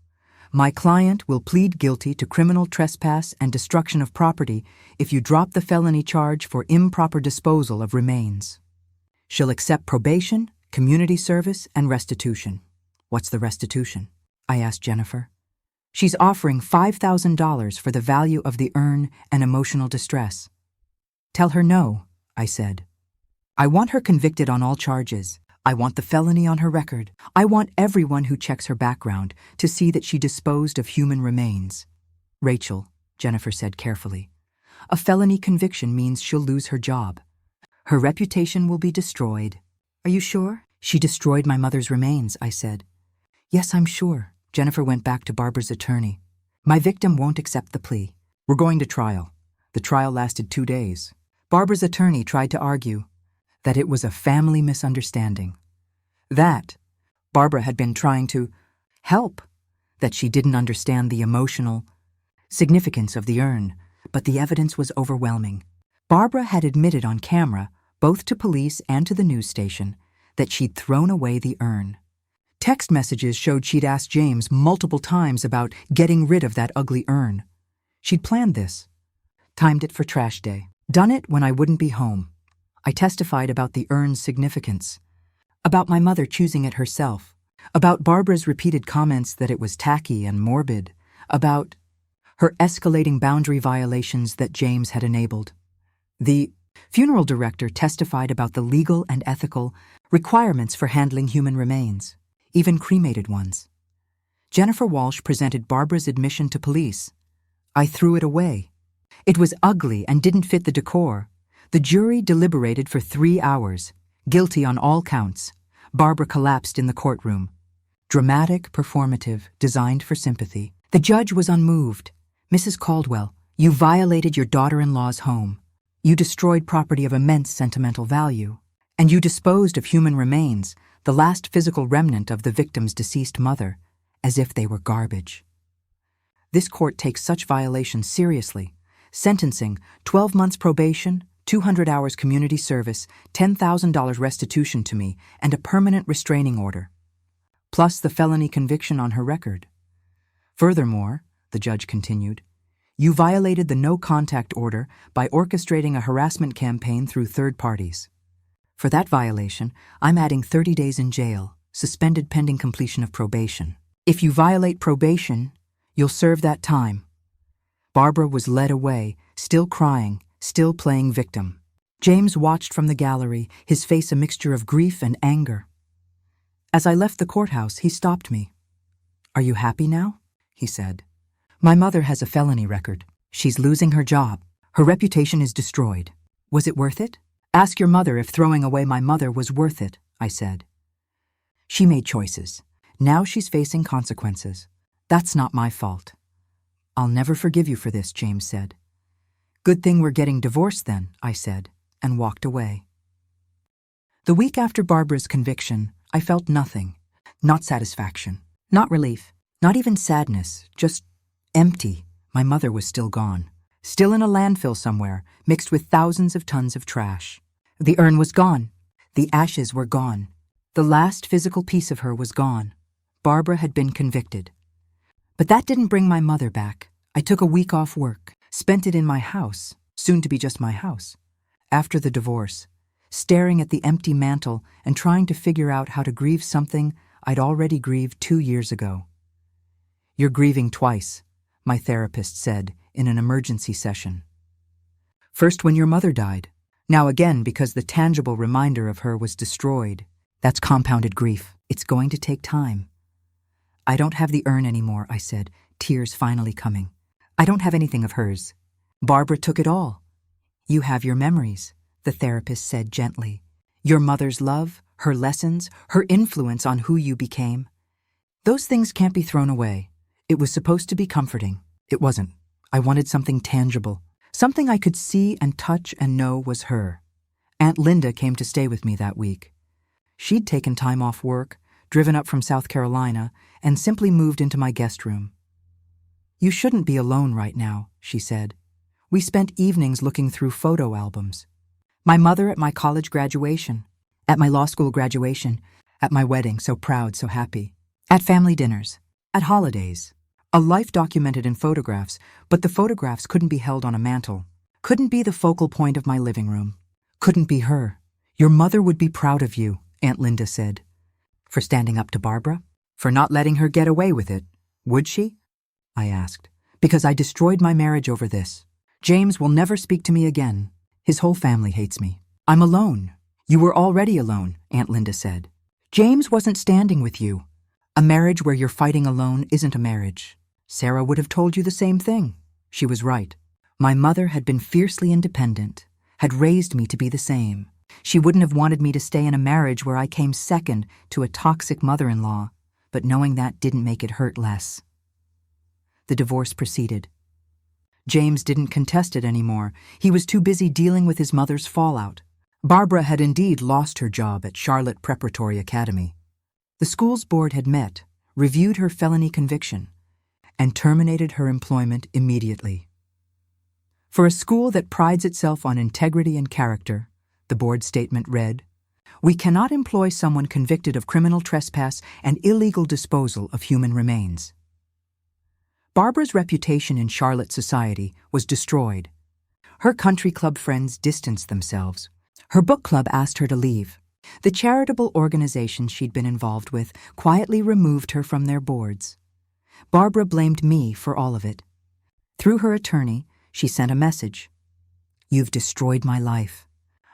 "My client will plead guilty to criminal trespass and destruction of property if you drop the felony charge for improper disposal of remains. She'll accept probation, community service, and restitution." "What's the restitution?" I asked Jennifer. "She's offering $5,000 for the value of the urn and emotional distress." "Tell her no," I said. "I want her convicted on all charges. I want the felony on her record. I want everyone who checks her background to see that she disposed of human remains." "Rachel," Jennifer said carefully, "a felony conviction means she'll lose her job. Her reputation will be destroyed." "Are you sure?" "She destroyed my mother's remains," I said. "Yes, I'm sure." Jennifer went back to Barbara's attorney. "My victim won't accept the plea. We're going to trial." The trial lasted 2 days. Barbara's attorney tried to argue that it was a family misunderstanding. That Barbara had been trying to help, that she didn't understand the emotional significance of the urn, but the evidence was overwhelming. Barbara had admitted on camera, both to police and to the news station, that she'd thrown away the urn. Text messages showed she'd asked James multiple times about getting rid of that ugly urn. She'd planned this, timed it for trash day, done it when I wouldn't be home. I testified about the urn's significance, about my mother choosing it herself, about Barbara's repeated comments that it was tacky and morbid, about her escalating boundary violations that James had enabled. The funeral director testified about the legal and ethical requirements for handling human remains, even cremated ones. Jennifer Walsh presented Barbara's admission to police. I threw it away. It was ugly and didn't fit the decor. The jury deliberated for 3 hours, guilty on all counts. Barbara collapsed in the courtroom. Dramatic, performative, designed for sympathy. The judge was unmoved. "Mrs. Caldwell, you violated your daughter-in-law's home. You destroyed property of immense sentimental value. And you disposed of human remains, the last physical remnant of the victim's deceased mother, as if they were garbage. This court takes such violations seriously, sentencing 12 months probation, 200 hours community service, $10,000 restitution to me, and a permanent restraining order, plus the felony conviction on her record. Furthermore, the judge continued, you violated the no-contact order by orchestrating a harassment campaign through third parties. For that violation, I'm adding 30 days in jail, suspended pending completion of probation. If you violate probation, you'll serve that time. Barbara was led away, still crying, still playing victim. James watched from the gallery, his face a mixture of grief and anger. As I left the courthouse, he stopped me. Are you happy now? He said. My mother has a felony record. She's losing her job. Her reputation is destroyed. Was it worth it? Ask your mother if throwing away my mother was worth it, I said. She made choices. Now she's facing consequences. That's not my fault. I'll never forgive you for this, James said. Good thing we're getting divorced then, I said, and walked away. The week after Barbara's conviction, I felt nothing. Not satisfaction, not relief, not even sadness, just empty. My mother was still gone. Still in a landfill somewhere, mixed with thousands of tons of trash. The urn was gone. The ashes were gone. The last physical piece of her was gone. Barbara had been convicted. But that didn't bring my mother back. I took a week off work, spent it in my house, soon to be just my house, after the divorce, staring at the empty mantle and trying to figure out how to grieve something I'd already grieved 2 years ago. You're grieving twice, my therapist said in an emergency session. First when your mother died, now again because the tangible reminder of her was destroyed. That's compounded grief. It's going to take time. I don't have the urn anymore, I said, tears finally coming. I don't have anything of hers. Barbara took it all. You have your memories, the therapist said gently. Your mother's love, her lessons, her influence on who you became. Those things can't be thrown away. It was supposed to be comforting. It wasn't. I wanted something tangible, something I could see and touch and know was her. Aunt Linda came to stay with me that week. She'd taken time off work, driven up from South Carolina, and simply moved into my guest room. You shouldn't be alone right now, she said. We spent evenings looking through photo albums. My mother at my college graduation, at my law school graduation, at my wedding, so proud, so happy, at family dinners, at holidays. A life documented in photographs, but the photographs couldn't be held on a mantle, couldn't be the focal point of my living room, couldn't be her. Your mother would be proud of you, Aunt Linda said. For standing up to Barbara? For not letting her get away with it? Would she? I asked. Because I destroyed my marriage over this. James will never speak to me again. His whole family hates me. I'm alone. You were already alone, Aunt Linda said. James wasn't standing with you. A marriage where you're fighting alone isn't a marriage. Sarah would have told you the same thing. She was right. My mother had been fiercely independent, had raised me to be the same. She wouldn't have wanted me to stay in a marriage where I came second to a toxic mother-in-law, but knowing that didn't make it hurt less. The divorce proceeded. James didn't contest it anymore. He was too busy dealing with his mother's fallout. Barbara had indeed lost her job at Charlotte Preparatory Academy. The school's board had met, reviewed her felony conviction, and terminated her employment immediately. For a school that prides itself on integrity and character, the board statement read, "We cannot employ someone convicted of criminal trespass and illegal disposal of human remains." Barbara's reputation in Charlotte society was destroyed. Her country club friends distanced themselves. Her book club asked her to leave. The charitable organizations she'd been involved with quietly removed her from their boards. Barbara blamed me for all of it. Through her attorney, she sent a message. "You've destroyed my life.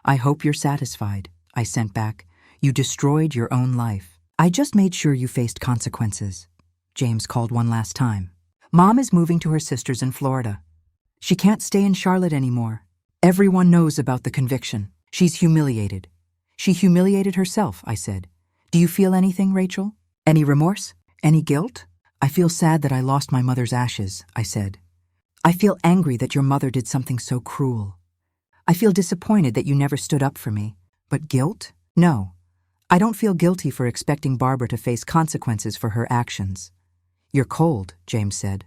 I hope you're satisfied," I sent back. "You destroyed your own life. I just made sure you faced consequences." James called one last time. "Mom is moving to her sister's in Florida. She can't stay in Charlotte anymore. Everyone knows about the conviction. She's humiliated." "She humiliated herself," I said. "Do you feel anything, Rachel? Any remorse? Any guilt?" "I feel sad that I lost my mother's ashes," I said. "I feel angry that your mother did something so cruel. I feel disappointed that you never stood up for me. But guilt? No, I don't feel guilty for expecting Barbara to face consequences for her actions. You're cold, James said.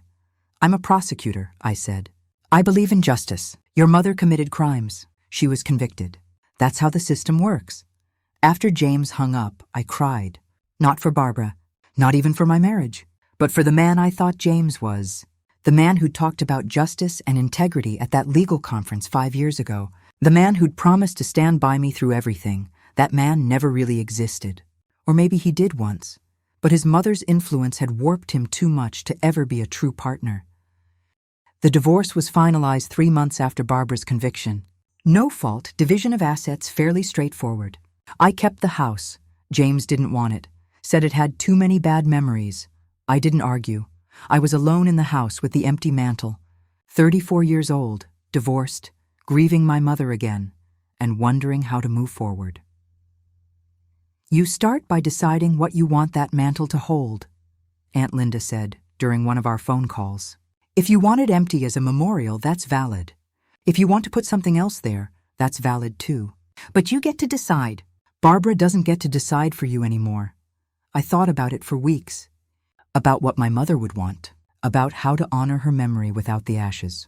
I'm a prosecutor, I said. I believe in justice. Your mother committed crimes. She was convicted. That's how the system works. After James hung up, I cried. Not for Barbara, not even for my marriage, but for the man I thought James was. The man who'd talked about justice and integrity at that legal conference 5 years ago. The man who'd promised to stand by me through everything. That man never really existed. Or maybe he did once, but his mother's influence had warped him too much to ever be a true partner. The divorce was finalized 3 months after Barbara's conviction. No fault, division of assets fairly straightforward. I kept the house. James didn't want it. Said it had too many bad memories. I didn't argue. I was alone in the house with the empty mantle. 34 years old, divorced, grieving my mother again, and wondering how to move forward. You start by deciding what you want that mantle to hold, Aunt Linda said during one of our phone calls. If you want it empty as a memorial, that's valid. If you want to put something else there, that's valid too. But you get to decide. Barbara doesn't get to decide for you anymore. I thought about it for weeks. About what my mother would want. About how to honor her memory without the ashes.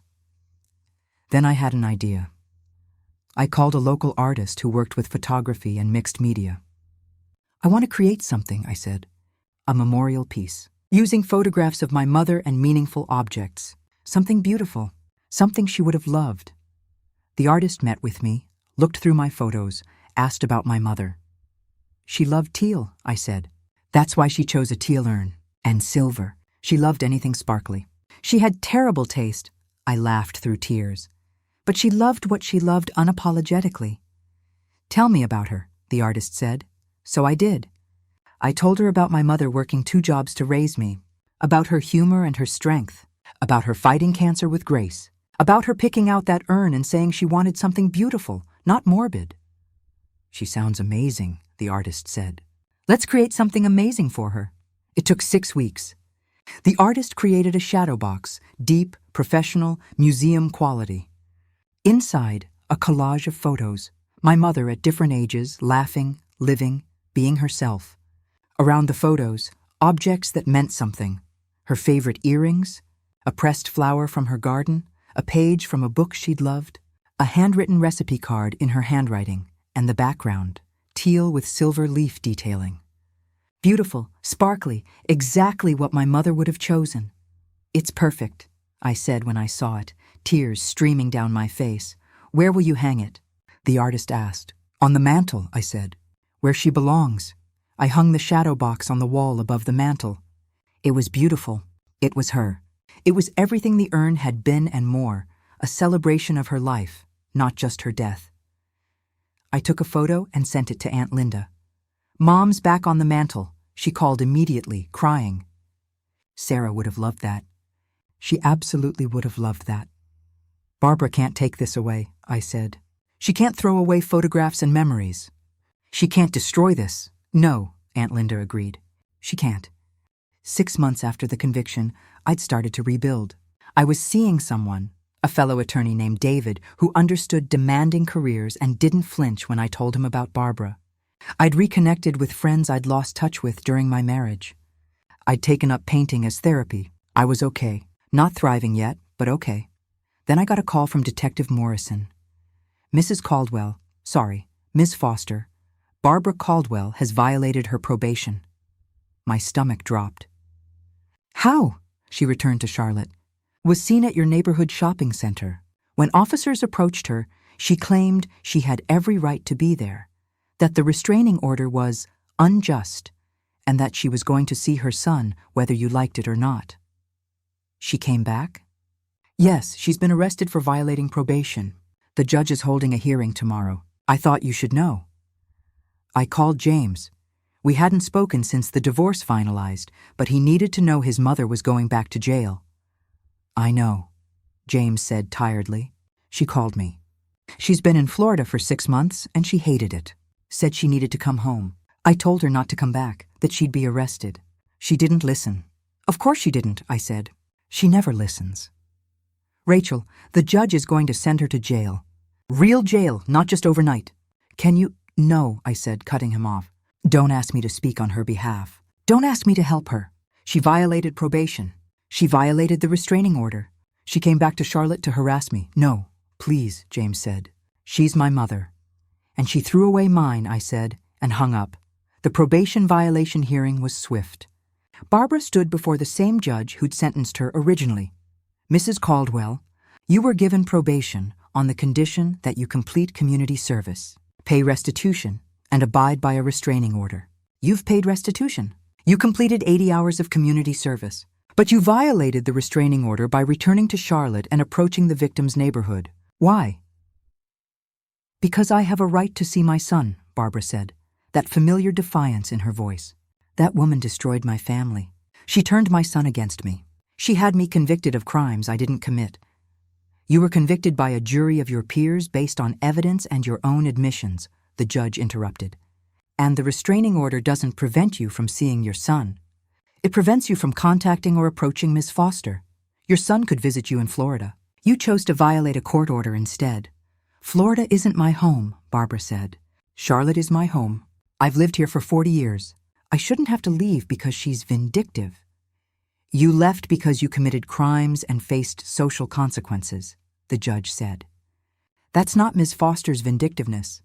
Then I had an idea. I called a local artist who worked with photography and mixed media. I want to create something, I said. A memorial piece. Using photographs of my mother and meaningful objects. Something beautiful. Something she would have loved. The artist met with me, looked through my photos, asked about my mother. She loved teal, I said. That's why she chose a teal urn. And silver. She loved anything sparkly. She had terrible taste. I laughed through tears. But she loved what she loved unapologetically. Tell me about her, the artist said. So I did. I told her about my mother working 2 jobs to raise me, about her humor and her strength, about her fighting cancer with grace, about her picking out that urn and saying she wanted something beautiful, not morbid. She sounds amazing, the artist said. Let's create something amazing for her. It took 6 weeks. The artist created a shadow box, deep, professional, museum quality. Inside, a collage of photos, my mother at different ages, laughing, living, being herself. Around the photos, objects that meant something. Her favorite earrings, a pressed flower from her garden, a page from a book she'd loved, a handwritten recipe card in her handwriting, and the background, teal with silver leaf detailing. Beautiful, sparkly, exactly what my mother would have chosen. It's perfect, I said when I saw it, tears streaming down my face. Where will you hang it? The artist asked. On the mantle, I said. Where she belongs. I hung the shadow box on the wall above the mantle. It was beautiful. It was her. It was everything the urn had been and more, a celebration of her life, not just her death. I took a photo and sent it to Aunt Linda. Mom's back on the mantle, she called immediately, crying. Sarah would have loved that. She absolutely would have loved that. Barbara can't take this away, I said. She can't throw away photographs and memories. She can't destroy this. No, Aunt Linda agreed. She can't. 6 months after the conviction, I'd started to rebuild. I was seeing someone, a fellow attorney named David, who understood demanding careers and didn't flinch when I told him about Barbara. I'd reconnected with friends I'd lost touch with during my marriage. I'd taken up painting as therapy. I was okay. Not thriving yet, but okay. Then I got a call from Detective Morrison. Ms. Foster, Barbara Caldwell has violated her probation. My stomach dropped. How? She returned to Charlotte. Was seen at your neighborhood shopping center. When officers approached her, she claimed she had every right to be there, that the restraining order was unjust, and that she was going to see her son whether you liked it or not. She came back? Yes, she's been arrested for violating probation. The judge is holding a hearing tomorrow. I thought you should know. I called James. We hadn't spoken since the divorce finalized, but he needed to know his mother was going back to jail. I know, James said tiredly. She called me. She's been in Florida for 6 months, and she hated it. Said she needed to come home. I told her not to come back, that she'd be arrested. She didn't listen. Of course she didn't, I said. She never listens. Rachel, the judge is going to send her to jail. Real jail, not just overnight. Can you... No, I said, cutting him off. Don't ask me to speak on her behalf. Don't ask me to help her. She violated probation. She violated the restraining order. She came back to Charlotte to harass me. No, please, James said. She's my mother. And she threw away mine, I said, and hung up. The probation violation hearing was swift. Barbara stood before the same judge who'd sentenced her originally. Mrs. Caldwell, you were given probation on the condition that you complete community service, pay restitution, and abide by a restraining order. You've paid restitution. You completed 80 hours of community service. But you violated the restraining order by returning to Charlotte and approaching the victim's neighborhood. Why? Because I have a right to see my son, Barbara said, that familiar defiance in her voice. That woman destroyed my family. She turned my son against me. She had me convicted of crimes I didn't commit. You were convicted by a jury of your peers based on evidence and your own admissions, the judge interrupted. And the restraining order doesn't prevent you from seeing your son. It prevents you from contacting or approaching Ms. Foster. Your son could visit you in Florida. You chose to violate a court order instead. Florida isn't my home, Barbara said. Charlotte is my home. I've lived here for 40 years. I shouldn't have to leave because she's vindictive. You left because you committed crimes and faced social consequences, the judge said. That's not Ms. Foster's vindictiveness.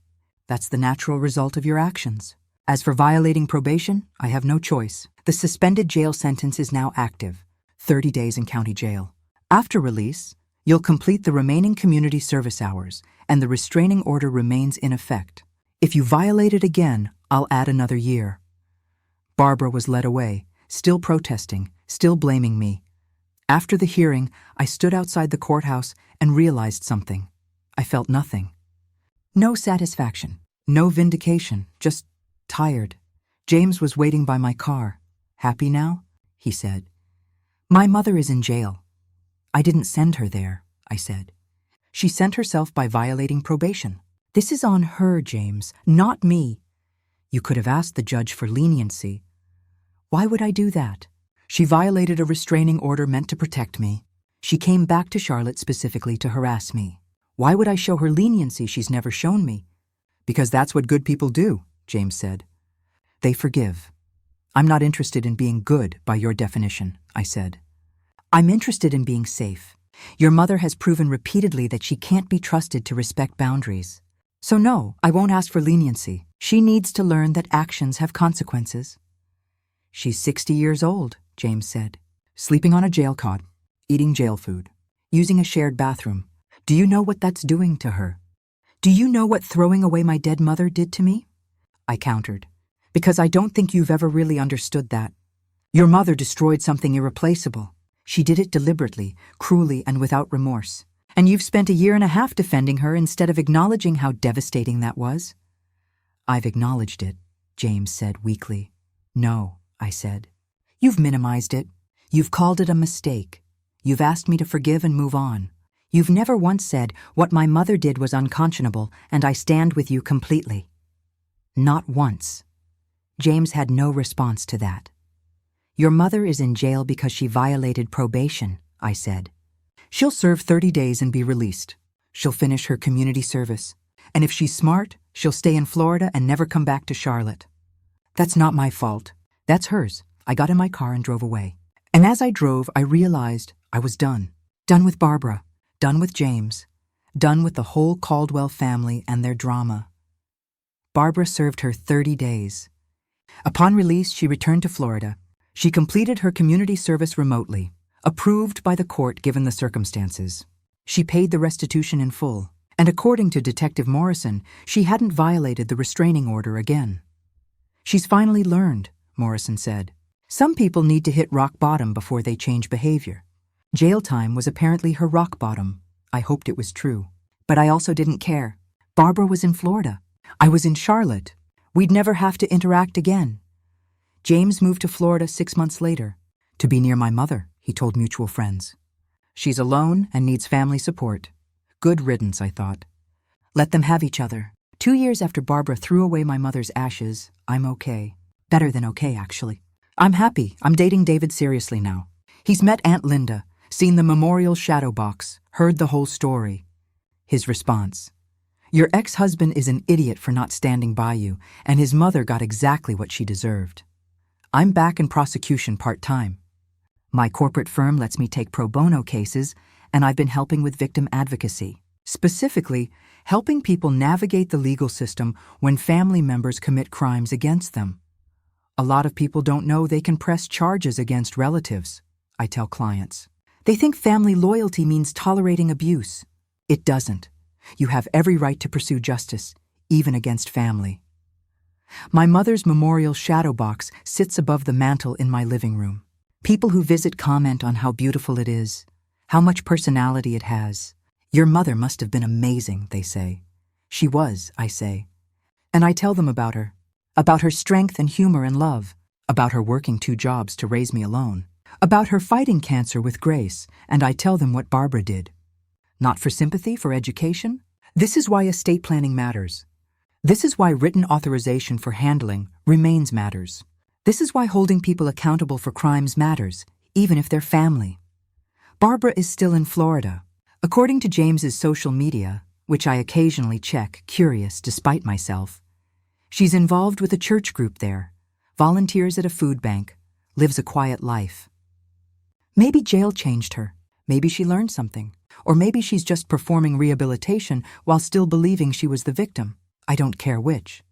That's the natural result of your actions. As for violating probation, I have no choice. The suspended jail sentence is now active, 30 days in county jail. After release, you'll complete the remaining community service hours, and the restraining order remains in effect. If you violate it again, I'll add another year. Barbara was led away, still protesting, still blaming me. After the hearing, I stood outside the courthouse and realized something. I felt nothing. No satisfaction, no vindication, just tired. James was waiting by my car. Happy now? He said. My mother is in jail. I didn't send her there, I said. She sent herself by violating probation. This is on her, James, not me. You could have asked the judge for leniency. Why would I do that? She violated a restraining order meant to protect me. She came back to Charlotte specifically to harass me. Why would I show her leniency she's never shown me? Because that's what good people do, James said. They forgive. I'm not interested in being good by your definition, I said. I'm interested in being safe. Your mother has proven repeatedly that she can't be trusted to respect boundaries. So no, I won't ask for leniency. She needs to learn that actions have consequences. She's 60 years old, James said. Sleeping on a jail cot, eating jail food, using a shared bathroom. Do you know what that's doing to her? Do you know what throwing away my dead mother did to me? I countered. Because I don't think you've ever really understood that. Your mother destroyed something irreplaceable. She did it deliberately, cruelly, and without remorse. And you've spent a year and a half defending her instead of acknowledging how devastating that was. I've acknowledged it, James said weakly. No, I said. You've minimized it. You've called it a mistake. You've asked me to forgive and move on. You've never once said, what my mother did was unconscionable, and I stand with you completely. Not once. James had no response to that. Your mother is in jail because she violated probation, I said. She'll serve 30 days and be released. She'll finish her community service. And if she's smart, she'll stay in Florida and never come back to Charlotte. That's not my fault. That's hers. I got in my car and drove away. And as I drove, I realized I was done. Done with Barbara. Done with James. Done with the whole Caldwell family and their drama. Barbara served her 30 days. Upon release, she returned to Florida. She completed her community service remotely, approved by the court given the circumstances. She paid the restitution in full, and according to Detective Morrison, she hadn't violated the restraining order again. She's finally learned, Morrison said. Some people need to hit rock bottom before they change behavior. Jail time was apparently her rock bottom. I hoped it was true. But I also didn't care. Barbara was in Florida. I was in Charlotte. We'd never have to interact again. James moved to Florida 6 months later. To be near my mother, he told mutual friends. She's alone and needs family support. Good riddance, I thought. Let them have each other. 2 years after Barbara threw away my mother's ashes, I'm okay. Better than okay, actually. I'm happy. I'm dating David seriously now. He's met Aunt Linda, seen the memorial shadow box, heard the whole story. His response. Your ex-husband is an idiot for not standing by you, and his mother got exactly what she deserved. I'm back in prosecution part-time. My corporate firm lets me take pro bono cases, and I've been helping with victim advocacy. Specifically, helping people navigate the legal system when family members commit crimes against them. A lot of people don't know they can press charges against relatives, I tell clients. They think family loyalty means tolerating abuse. It doesn't. You have every right to pursue justice, even against family. My mother's memorial shadow box sits above the mantel in my living room. People who visit comment on how beautiful it is, how much personality it has. Your mother must have been amazing, they say. She was, I say. And I tell them about her strength and humor and love, about her working 2 jobs to raise me alone, about her fighting cancer with grace, and I tell them what Barbara did. Not for sympathy, for education. This is why estate planning matters. This is why written authorization for handling remains matters. This is why holding people accountable for crimes matters, even if they're family. Barbara is still in Florida. According to James's social media, which I occasionally check, curious despite myself, she's involved with a church group there, volunteers at a food bank, lives a quiet life. Maybe jail changed her. Maybe she learned something. Or maybe she's just performing rehabilitation while still believing she was the victim. I don't care which.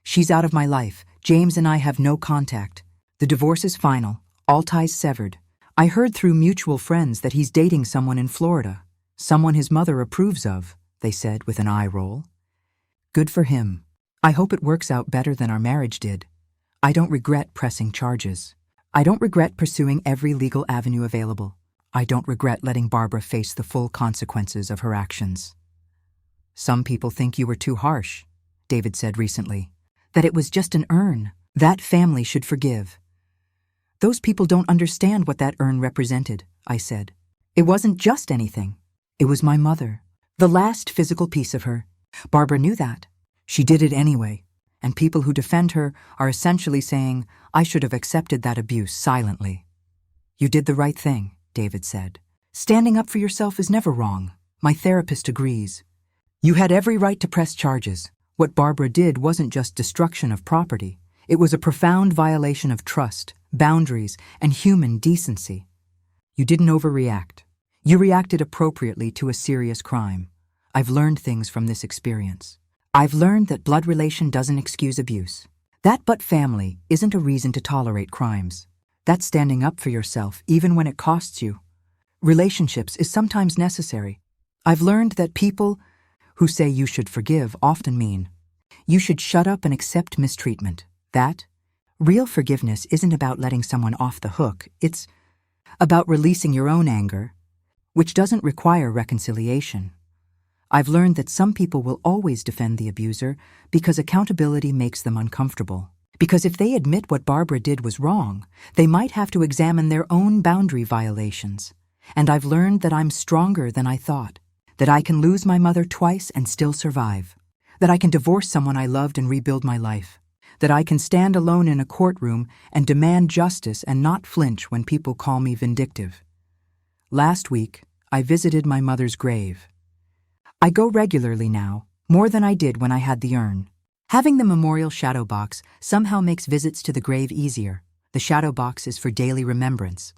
She's out of my life. James and I have no contact. The divorce is final, all ties severed. I heard through mutual friends that he's dating someone in Florida. Someone his mother approves of, they said with an eye roll. Good for him. I hope it works out better than our marriage did. I don't regret pressing charges. I don't regret pursuing every legal avenue available. I don't regret letting Barbara face the full consequences of her actions. Some people think you were too harsh, David said recently. That it was just an urn. That family should forgive. Those people don't understand what that urn represented, I said. It wasn't just anything. It was my mother. The last physical piece of her. Barbara knew that. She did it anyway. And people who defend her are essentially saying, I should have accepted that abuse silently. You did the right thing, David said. Standing up for yourself is never wrong. My therapist agrees. You had every right to press charges. What Barbara did wasn't just destruction of property. It was a profound violation of trust, boundaries, and human decency. You didn't overreact. You reacted appropriately to a serious crime. I've learned things from this experience. I've learned that blood relation doesn't excuse abuse. That but family isn't a reason to tolerate crimes. That's standing up for yourself even when it costs you. Relationships is sometimes necessary. I've learned that people who say you should forgive often mean you should shut up and accept mistreatment. That real forgiveness isn't about letting someone off the hook. It's about releasing your own anger, which doesn't require reconciliation. I've learned that some people will always defend the abuser because accountability makes them uncomfortable. Because if they admit what Barbara did was wrong, they might have to examine their own boundary violations. And I've learned that I'm stronger than I thought, that I can lose my mother twice and still survive, that I can divorce someone I loved and rebuild my life, that I can stand alone in a courtroom and demand justice and not flinch when people call me vindictive. Last week, I visited my mother's grave. I go regularly now, more than I did when I had the urn. Having the memorial shadow box somehow makes visits to the grave easier. The shadow box is for daily remembrance.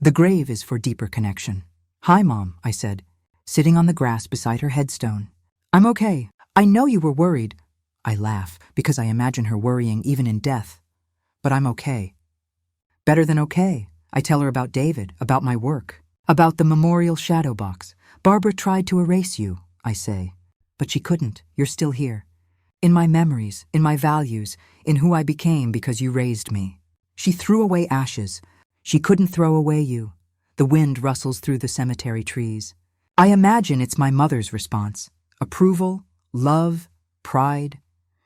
The grave is for deeper connection. Hi, Mom, I said, sitting on the grass beside her headstone. I'm okay. I know you were worried. I laugh because I imagine her worrying even in death. But I'm okay. Better than okay. I tell her about David, about my work, about the memorial shadow box. Barbara tried to erase you, I say, but she couldn't. You're still here. In my memories, in my values, in who I became because you raised me. She threw away ashes. She couldn't throw away you. The wind rustles through the cemetery trees. I imagine it's my mother's response. Approval, love, pride.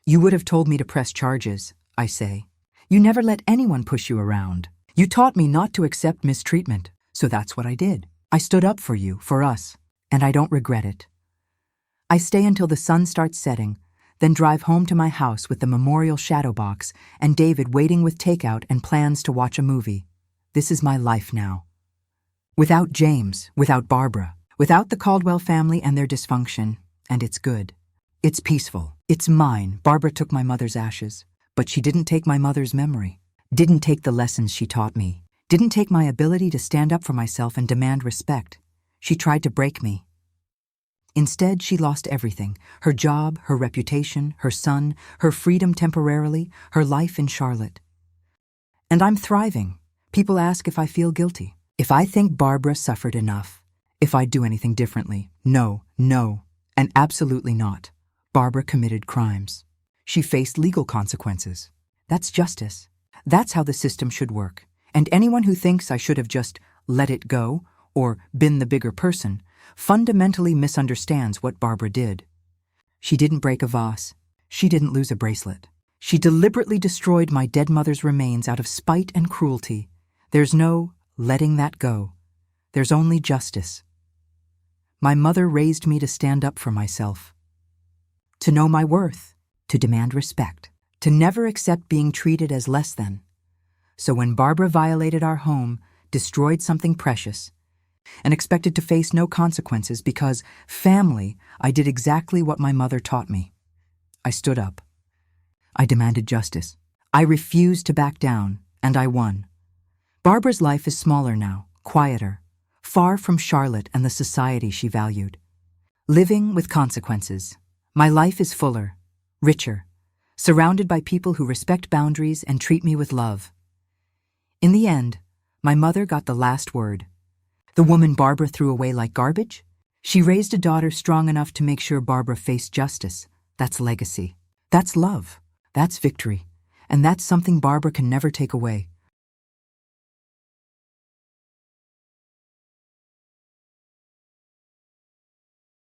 You would have told me to press charges, I say. You never let anyone push you around. You taught me not to accept mistreatment, so that's what I did. I stood up for you, for us, and I don't regret it. I stay until the sun starts setting, then drive home to my house with the memorial shadow box and David waiting with takeout and plans to watch a movie. This is my life now. Without James, without Barbara, without the Caldwell family and their dysfunction, and it's good. It's peaceful. It's mine. Barbara took my mother's ashes, but she didn't take my mother's memory, didn't take the lessons she taught me, didn't take my ability to stand up for myself and demand respect. She tried to break me. Instead, she lost everything: her job, her reputation, her son, her freedom temporarily, her life in Charlotte. And I'm thriving. People ask if I feel guilty, if I think Barbara suffered enough, if I'd do anything differently. No, and absolutely not. Barbara committed crimes. She faced legal consequences. That's justice. That's how the system should work. And anyone who thinks I should have just let it go or been the bigger person fundamentally misunderstands what Barbara did. She didn't break a vase. She didn't lose a bracelet. She deliberately destroyed my dead mother's remains out of spite and cruelty. There's no letting that go. There's only justice. My mother raised me to stand up for myself, to know my worth, to demand respect, to never accept being treated as less than. So when Barbara violated our home, destroyed something precious, and expected to face no consequences because family, I did exactly what my mother taught me. I stood up. I demanded justice. I refused to back down, and I won. Barbara's life is smaller now, quieter, far from Charlotte and the society she valued. Living with consequences. My life is fuller, richer, surrounded by people who respect boundaries and treat me with love. In the end, my mother got the last word. The woman Barbara threw away like garbage? She raised a daughter strong enough to make sure Barbara faced justice. That's legacy. That's love. That's victory. And that's something Barbara can never take away.